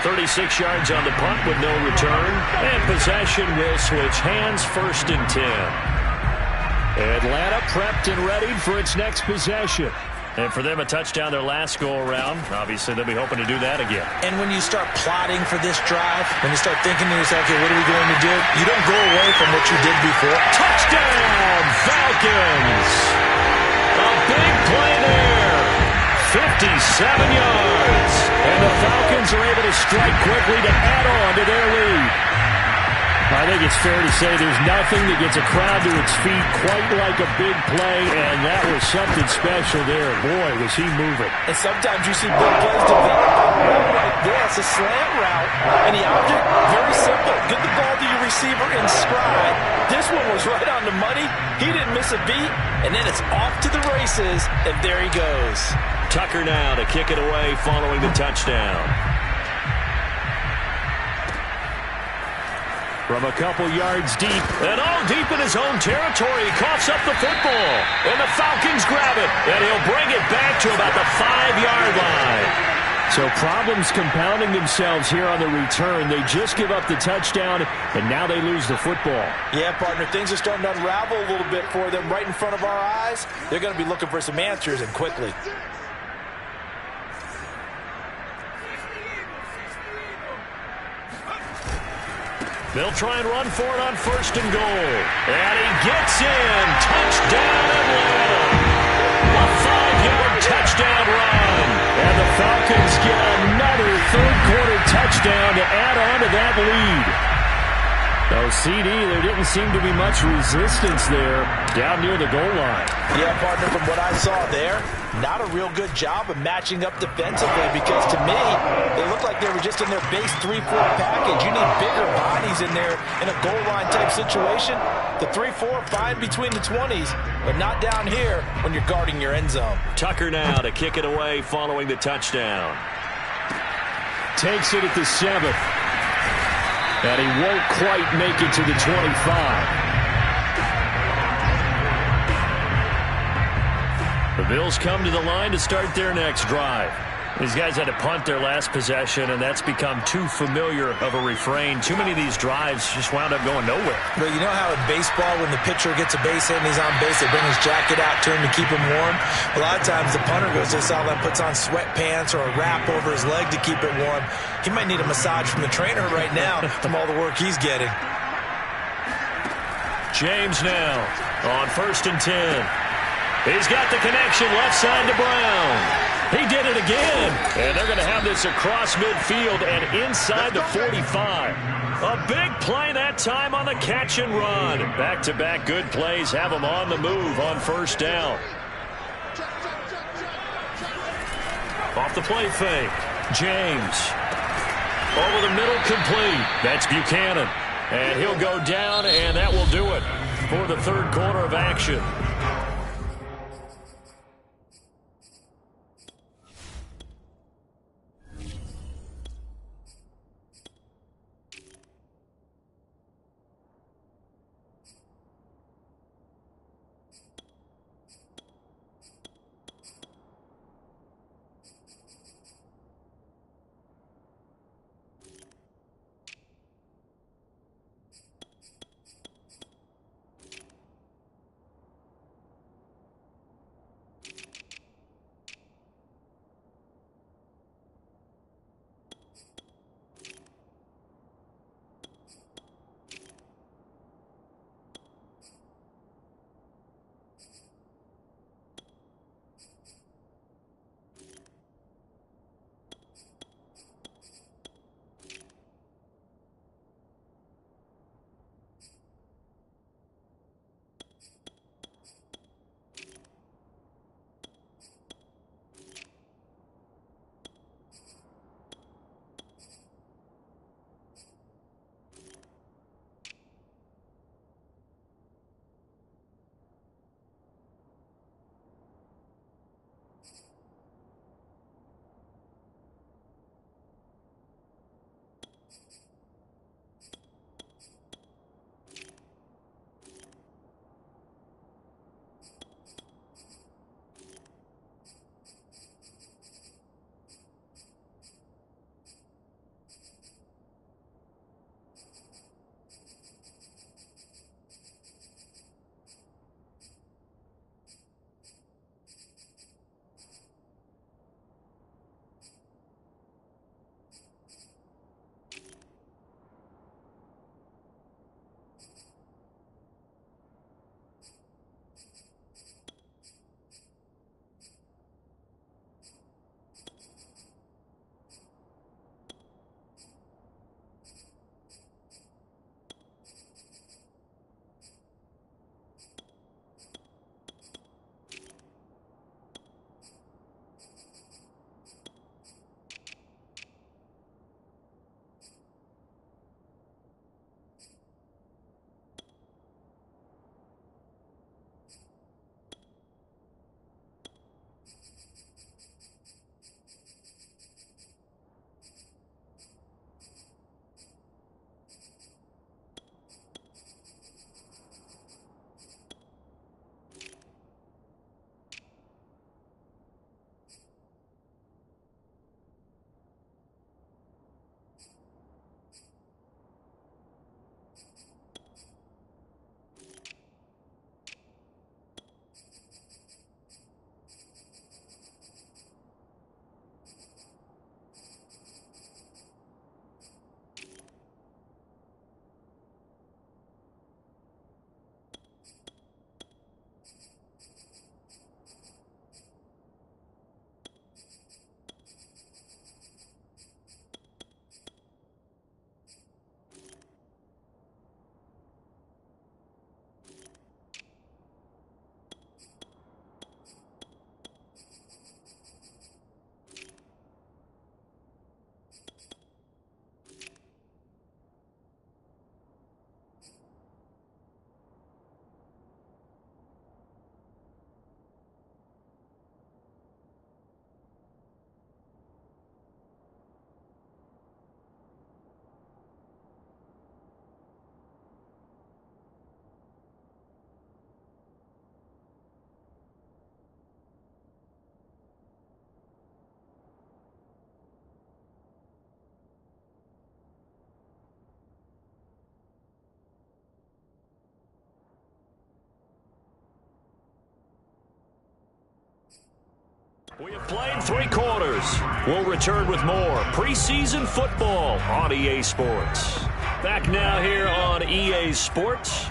.36 yards on the punt with no return, and possession will switch hands, 1st and 10. Atlanta prepped and ready for its next possession. And for them, a touchdown their last go-around. Obviously, they'll be hoping to do that again. And when you start plotting for this drive, when you start thinking to yourself, okay, what are we going to do? You don't go away from what you did before. Touchdown, Falcons! A big play there. 57 yards. And the Falcons are able to strike quickly to add on to their lead. I think it's fair to say there's nothing that gets a crowd to its feet quite like a big play, and that was something special there. Boy, was he moving. And sometimes you see big plays develop on a run like this, a slant route, and the object, very simple. Get the ball to your receiver in stride. This one was right on the money. He didn't miss a beat, and then it's off to the races, and there he goes. Tucker now to kick it away following the touchdown. From a couple yards deep, and all deep in his own territory, he coughs up the football, and the Falcons grab it, and he'll bring it back to about the 5-yard line. So problems compounding themselves here on the return. They just give up the touchdown, and now they lose the football. Yeah, partner, things are starting to unravel a little bit for them right in front of our eyes. They're going to be looking for some answers, and quickly. They'll try and run for it on 1st and goal. And he gets in. Touchdown, Atlanta. A 5-yard touchdown run. And the Falcons get another third-quarter touchdown to add on to that lead. Oh, CD, there didn't seem to be much resistance there down near the goal line. Yeah, partner, from what I saw there, not a real good job of matching up defensively because to me, it looked like they were just in their base 3-4 package. You need bigger bodies in there in a goal line type situation. The 3-4 fine between the 20s, but not down here when you're guarding your end zone. Tucker now to kick it away following the touchdown. Takes it at the 7th. And he won't quite make it to the 25. The Bills come to the line to start their next drive. These guys had to punt their last possession, and that's become too familiar of a refrain. Too many of these drives just wound up going nowhere. But you know how in baseball, when the pitcher gets a base hit and he's on base, they bring his jacket out to him to keep him warm? A lot of times the punter goes to the sideline, puts on sweatpants or a wrap over his leg to keep it warm. He might need a massage from the trainer right now from all the work he's getting. James now on 1st and 10. He's got the connection left side to Brown. He did it again. And they're going to have this across midfield and inside the 45. A big play that time on the catch and run. Back-to-back good plays have them on the move on 1st down. Off the play fake. James. Over the middle, complete. That's Buchanan. And he'll go down, and that will do it for the third quarter of action. We have played 3 quarters. We'll return with more preseason football on EA Sports. Back now here on EA Sports.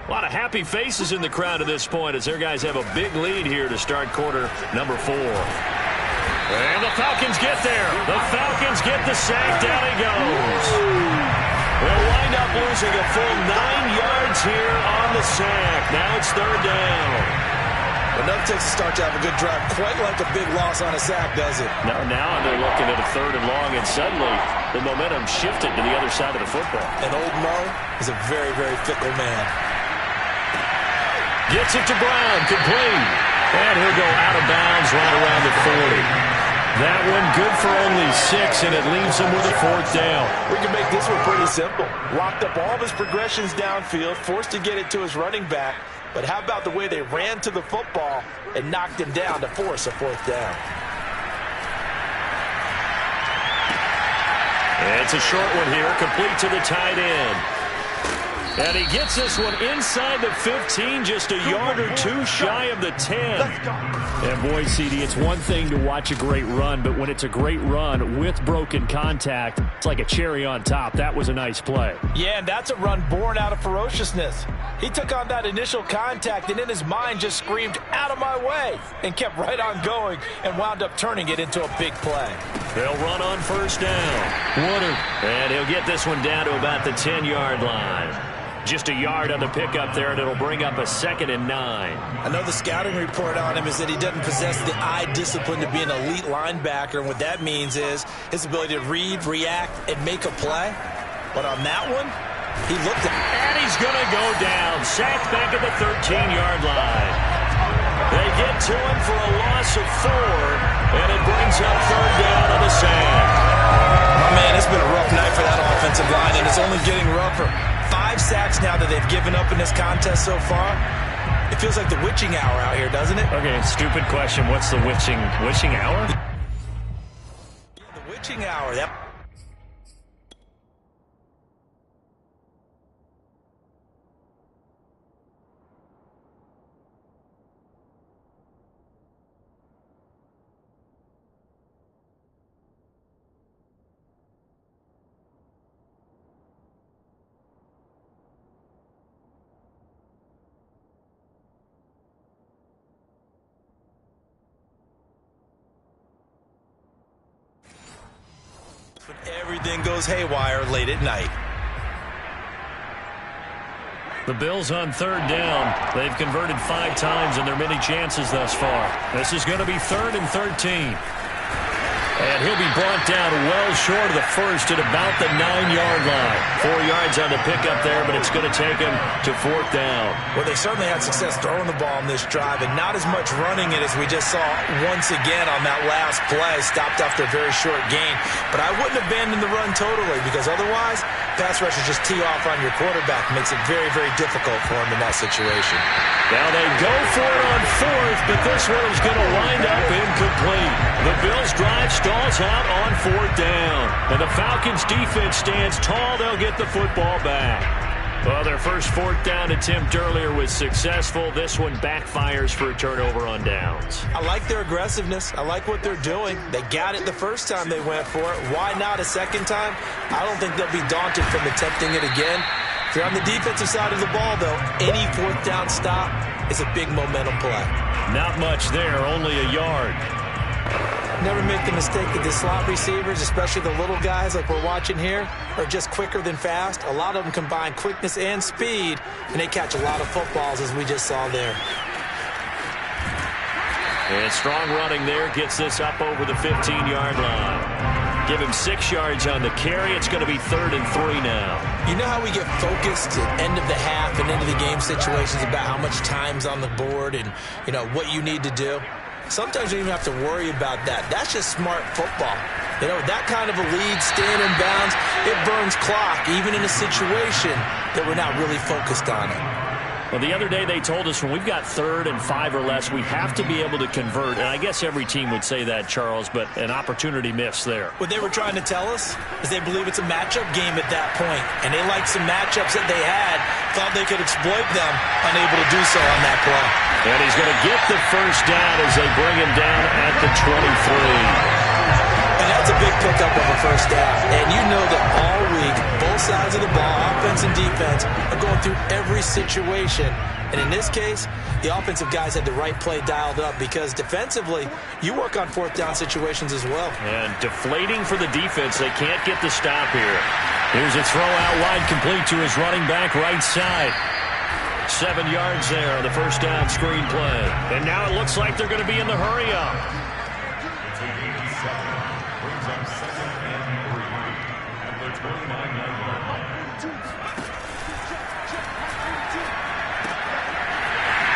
A lot of happy faces in the crowd at this point as their guys have a big lead here to start quarter number 4. And the Falcons get there. The Falcons get the sack. Down he goes. They'll wind up losing a full 9 yards here on the sack. Now it's 3rd down. Enough takes a start to have a good drive. Quite like a big loss on a sack, does it? Now they're looking at a 3rd and long, and suddenly the momentum shifted to the other side of the football. And old Mo is a very, very fickle man. Gets it to Brown, complete. And he'll go out of bounds right around the 40. That one good for only 6, and it leaves him with a 4th down. We can make this one pretty simple. Locked up all of his progressions downfield, forced to get it to his running back. But how about the way they ran to the football and knocked him down to force a 4th down? It's a short one here, complete to the tight end. And he gets this one inside the 15, just a yard or 2 shy of the 10. And boy, CD, it's one thing to watch a great run, but when it's a great run with broken contact, it's like a cherry on top. That was a nice play. Yeah, and that's a run born out of ferociousness. He took on that initial contact and in his mind just screamed, "Out of my way," and kept right on going and wound up turning it into a big play. They'll run on 1st down. Woodard. And he'll get this one down to about the 10-yard line. Just a yard on the pickup there, and it'll bring up a 2nd and 9. I know the scouting report on him is that he doesn't possess the eye discipline to be an elite linebacker, and what that means is his ability to read, react, and make a play. But on that one, he looked at... And he's going to go down, sacked back at the 13-yard line. They get to him for a loss of 4, and it brings up 3rd down on the sack. My man, it's been a rough night for that offensive line, and it's only getting rougher. 5 sacks now that they've given up in this contest so far. It feels like the witching hour out here, doesn't it? Okay, stupid question. What's the witching hour? Yeah, the witching hour. That... Everything goes haywire late at night. The Bills on 3rd down. They've converted 5 times in their many chances thus far. This is going to be 3rd and 13. And he'll be brought down well short of the 1st at about the 9-yard line. 4 yards on the pickup there, but it's going to take him to 4th down. Well, they certainly had success throwing the ball on this drive, and not as much running it as we just saw once again on that last play. Stopped after a very short gain. But I wouldn't abandon the run totally, because otherwise, pass rushers just tee off on your quarterback. Makes it very, very difficult for him in that situation. Now they go for it on 4th, but this one is going to wind up incomplete. The Bills' drive stalls out on 4th down. And the Falcons' defense stands tall. They'll get the football back. Well, their first 4th down attempt earlier was successful. This one backfires for a turnover on downs. I like their aggressiveness. I like what they're doing. They got it the first time they went for it. Why not a second time? I don't think they'll be daunted from attempting it again. If you're on the defensive side of the ball, though, any 4th down stop is a big momentum play. Not much there, only a yard. Never make the mistake that the slot receivers, especially the little guys like we're watching here, are just quicker than fast. A lot of them combine quickness and speed, and they catch a lot of footballs, as we just saw there. And strong running there gets this up over the 15-yard line. Give him 6 yards on the carry. It's going to be 3rd and 3 now. You know how we get focused at end of the half and into the game situations about how much time's on the board and, you know, what you need to do? Sometimes you don't even have to worry about that. That's just smart football. You know, that kind of a lead, staying in bounds, it burns clock, even in a situation that we're not really focused on it. Well, the other day they told us when we've got 3rd and 5 or less, we have to be able to convert. And I guess every team would say that, Charles, but an opportunity missed there. What they were trying to tell us is they believe it's a matchup game at that point. And they liked some matchups that they had, thought they could exploit them, unable to do so on that play. And he's going to get the first down as they bring him down at the 23. And that's a big pickup of a first down. And you know that all week, both sides of the ball, offense and defense, are going through every situation. And in this case, the offensive guys had the right play dialed up because defensively, you work on 4th down situations as well. And deflating for the defense. They can't get the stop here. Here's a throw out wide, complete to his running back right side. 7 yards there on the first down screen play. And now it looks like they're going to be in the hurry-up.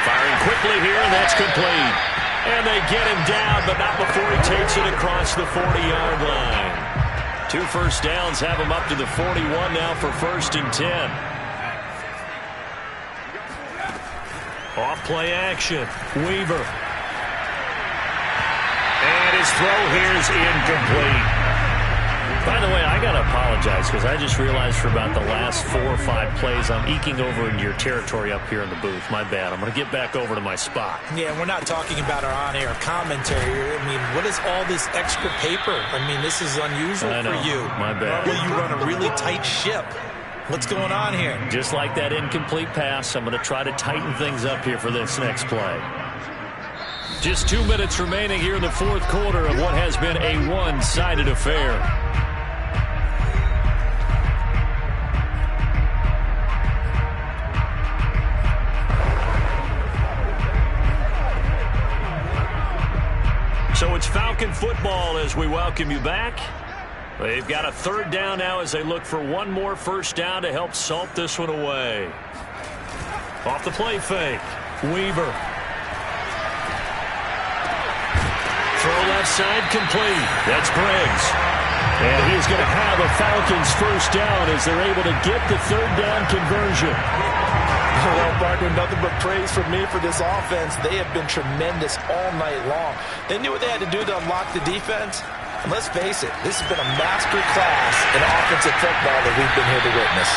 Firing quickly here, and that's complete. And they get him down, but not before he takes it across the 40-yard line. 2 first downs have him up to the 41 now for 1st and 10. Off play action. Weaver. And his throw here is incomplete. By the way, I got to apologize because I just realized for about the last 4 or 5 plays, I'm eking over into your territory up here in the booth. My bad. I'm going to get back over to my spot. Yeah, we're not talking about our on-air commentary. I mean, what is all this extra paper? I mean, this is unusual for you. My bad. Normally you run a really tight ship. What's going on here? Just like that incomplete pass, I'm going to try to tighten things up here for this next play. Just 2 minutes remaining here in the 4th quarter of what has been a one-sided affair. So it's Falcon football as we welcome you back. They've got a 3rd down now as they look for one more first down to help salt this one away. Off the play fake. Weaver. Throw left side complete. That's Briggs. And he's going to have a Falcons first down as they're able to get the 3rd down conversion. Well, Parker, nothing but praise from me for this offense. They have been tremendous all night long. They knew what they had to do to unlock the defense. And let's face it, this has been a master class in offensive football that we've been here to witness.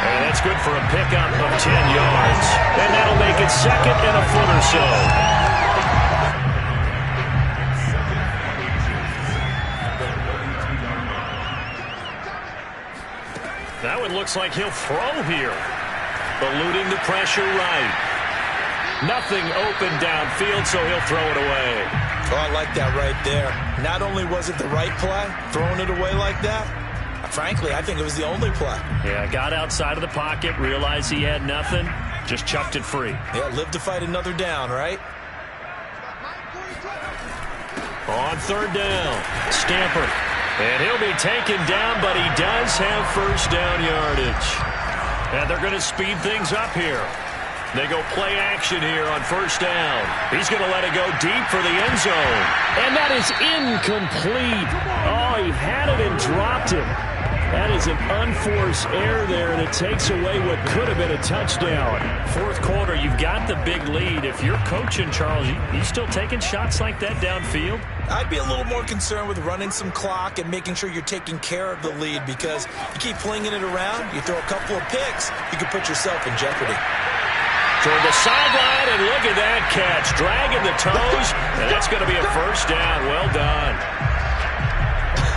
And that's good for a pickup of 10 yards. And that'll make it 2nd and a foot or so. That one looks like he'll throw here. Eluding the pressure right. Nothing open downfield, so he'll throw it away. Oh, I like that right there. Not only was it the right play, throwing it away like that, frankly, I think it was the only play. Yeah, got outside of the pocket, realized he had nothing, just chucked it free. Yeah, live to fight another down, right? On 3rd down, Stamper. And he'll be taken down, but he does have first down yardage. And they're going to speed things up here. They go play action here on first down. He's going to let it go deep for the end zone. And that is incomplete. Oh, he had it and dropped it. That is an unforced error there, and it takes away what could have been a touchdown. 4th quarter, you've got the big lead. If you're coaching, Charles, you still taking shots like that downfield? I'd be a little more concerned with running some clock and making sure you're taking care of the lead because you keep flinging it around, you throw a couple of picks, you could put yourself in jeopardy. Toward the sideline, and look at that catch. Dragging the toes, and that's going to be a first down. Well done.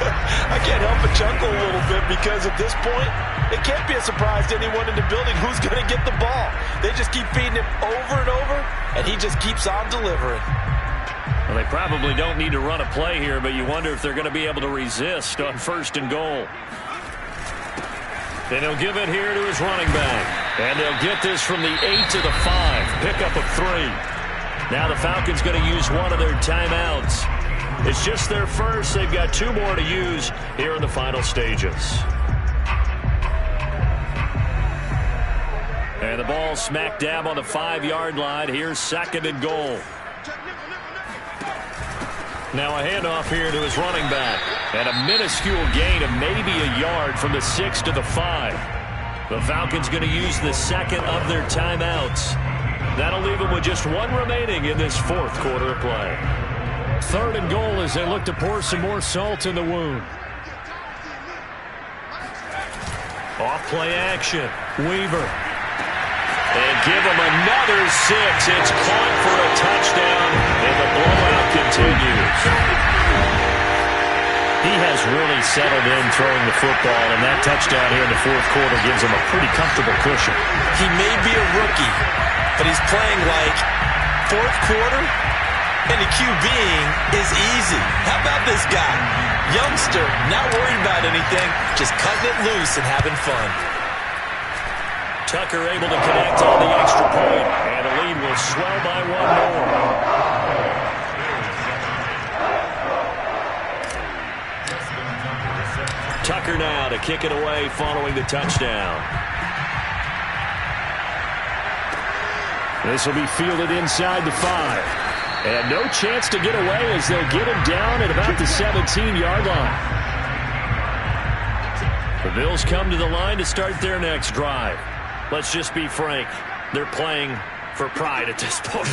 I can't help but chuckle a little bit because at this point, it can't be a surprise to anyone in the building who's going to get the ball. They just keep feeding him over and over, and he just keeps on delivering. Well, they probably don't need to run a play here, but you wonder if they're going to be able to resist on 1st and goal. Then he'll give it here to his running back. And they'll get this from the 8 to the 5. Pickup of 3. Now the Falcons going to use one of their timeouts. It's just their first. They've got 2 more to use here in the final stages. And the ball smack dab on the 5-yard line. Here's 2nd and goal. Now a handoff here to his running back. And a minuscule gain of maybe a yard from the 6 to the 5. The Falcons going to use the second of their timeouts. That'll leave them with just one remaining in this fourth quarter of play. 3rd and goal as they look to pour some more salt in the wound. Off play action. Weaver. And give them another 6. It's caught for a touchdown, and the blowout continues. He has really settled in throwing the football, and that touchdown here in the fourth quarter gives him a pretty comfortable cushion. He may be a rookie, but he's playing like fourth quarter, and the QBing is easy. How about this guy? Youngster, not worried about anything, just cutting it loose and having fun. Tucker able to connect on the extra point, and the lead will swell by one more. Tucker now to kick it away following the touchdown. This will be fielded inside the 5. And no chance to get away as they'll get him down at about the 17-yard line. The Bills come to the line to start their next drive. Let's just be frank. They're playing for pride at this point.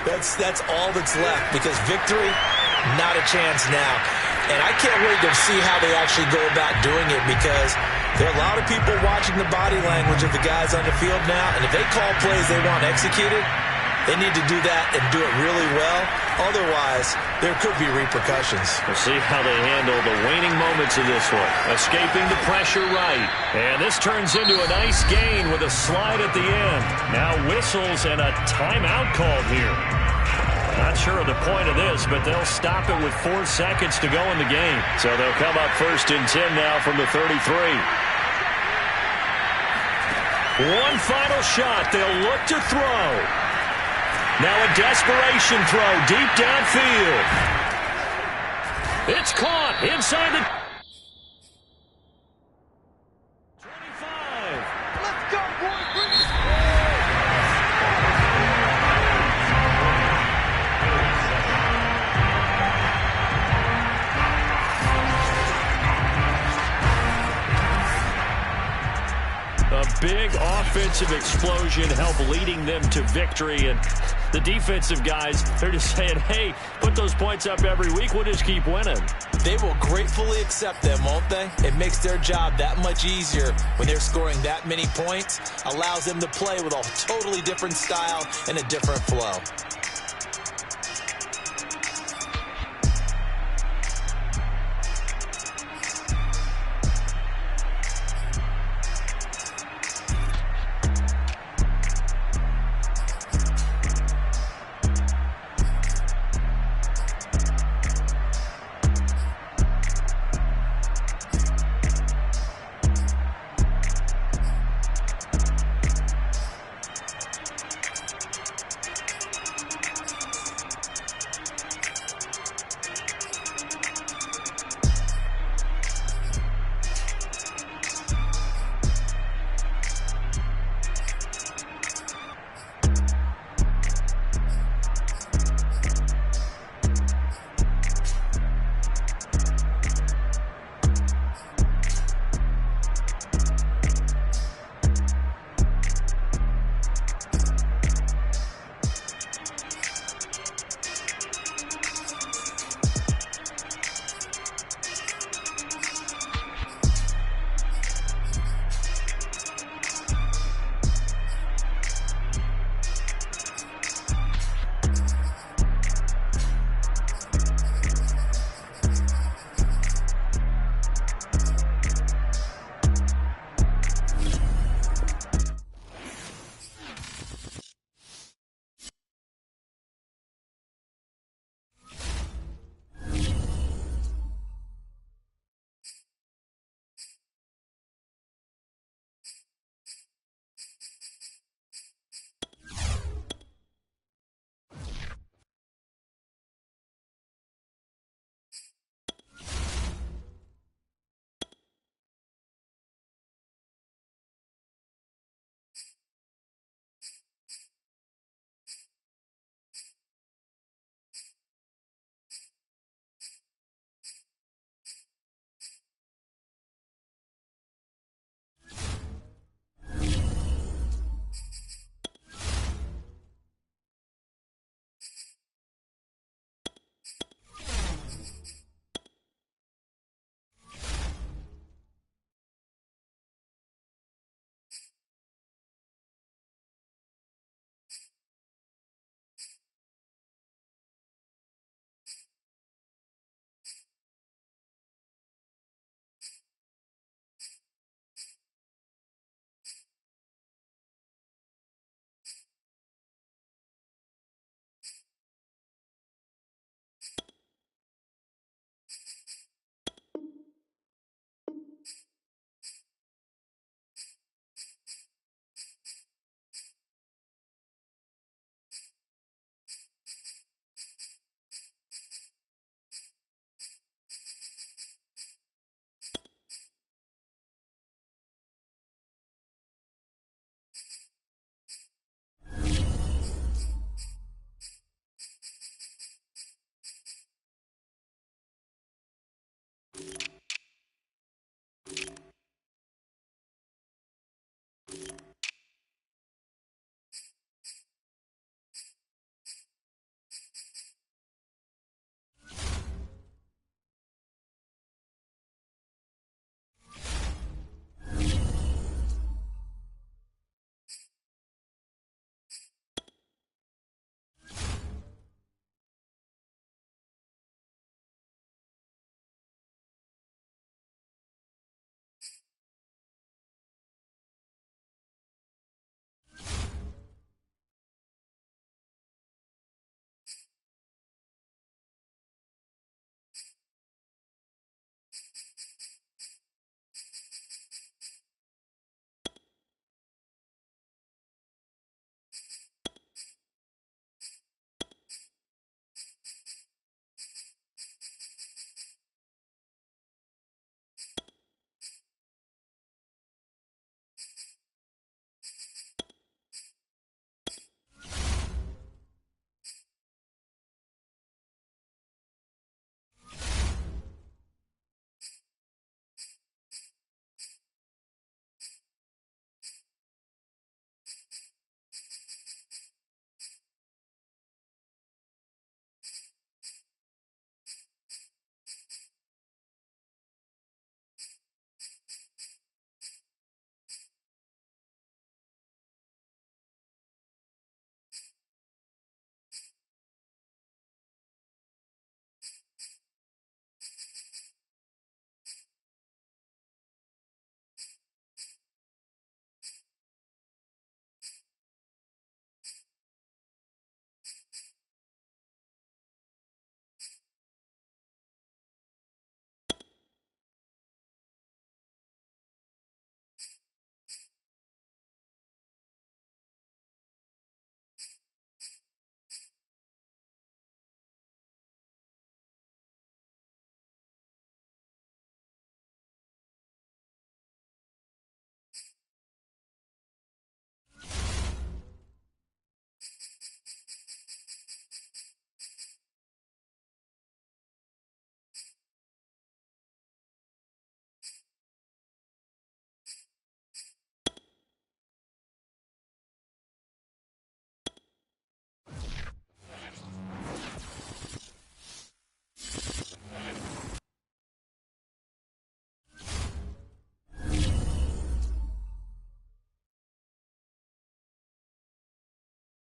That's all that's left, because victory, not a chance now. And I can't wait to see how they actually go about doing it, because there are a lot of people watching the body language of the guys on the field now, and if they call plays they want executed, they need to do that and do it really well. Otherwise, there could be repercussions. We'll see how they handle the waning moments of this one. Escaping the pressure right. And this turns into a nice gain with a slide at the end. Now whistles and a timeout called here. Not sure of the point of this, but they'll stop it with 4 seconds to go in the game. So they'll come up 1st and 10 now from the 33. One final shot. They'll look to throw. Now a desperation throw deep downfield. It's caught inside the 25. Let's go, boys. Bring it. A big offensive explosion helped leading them to victory, and the defensive guys, they're just saying, hey, put those points up every week, we'll just keep winning. They will gratefully accept them, won't they? It makes their job that much easier when they're scoring that many points, allows them to play with a totally different style and a different flow.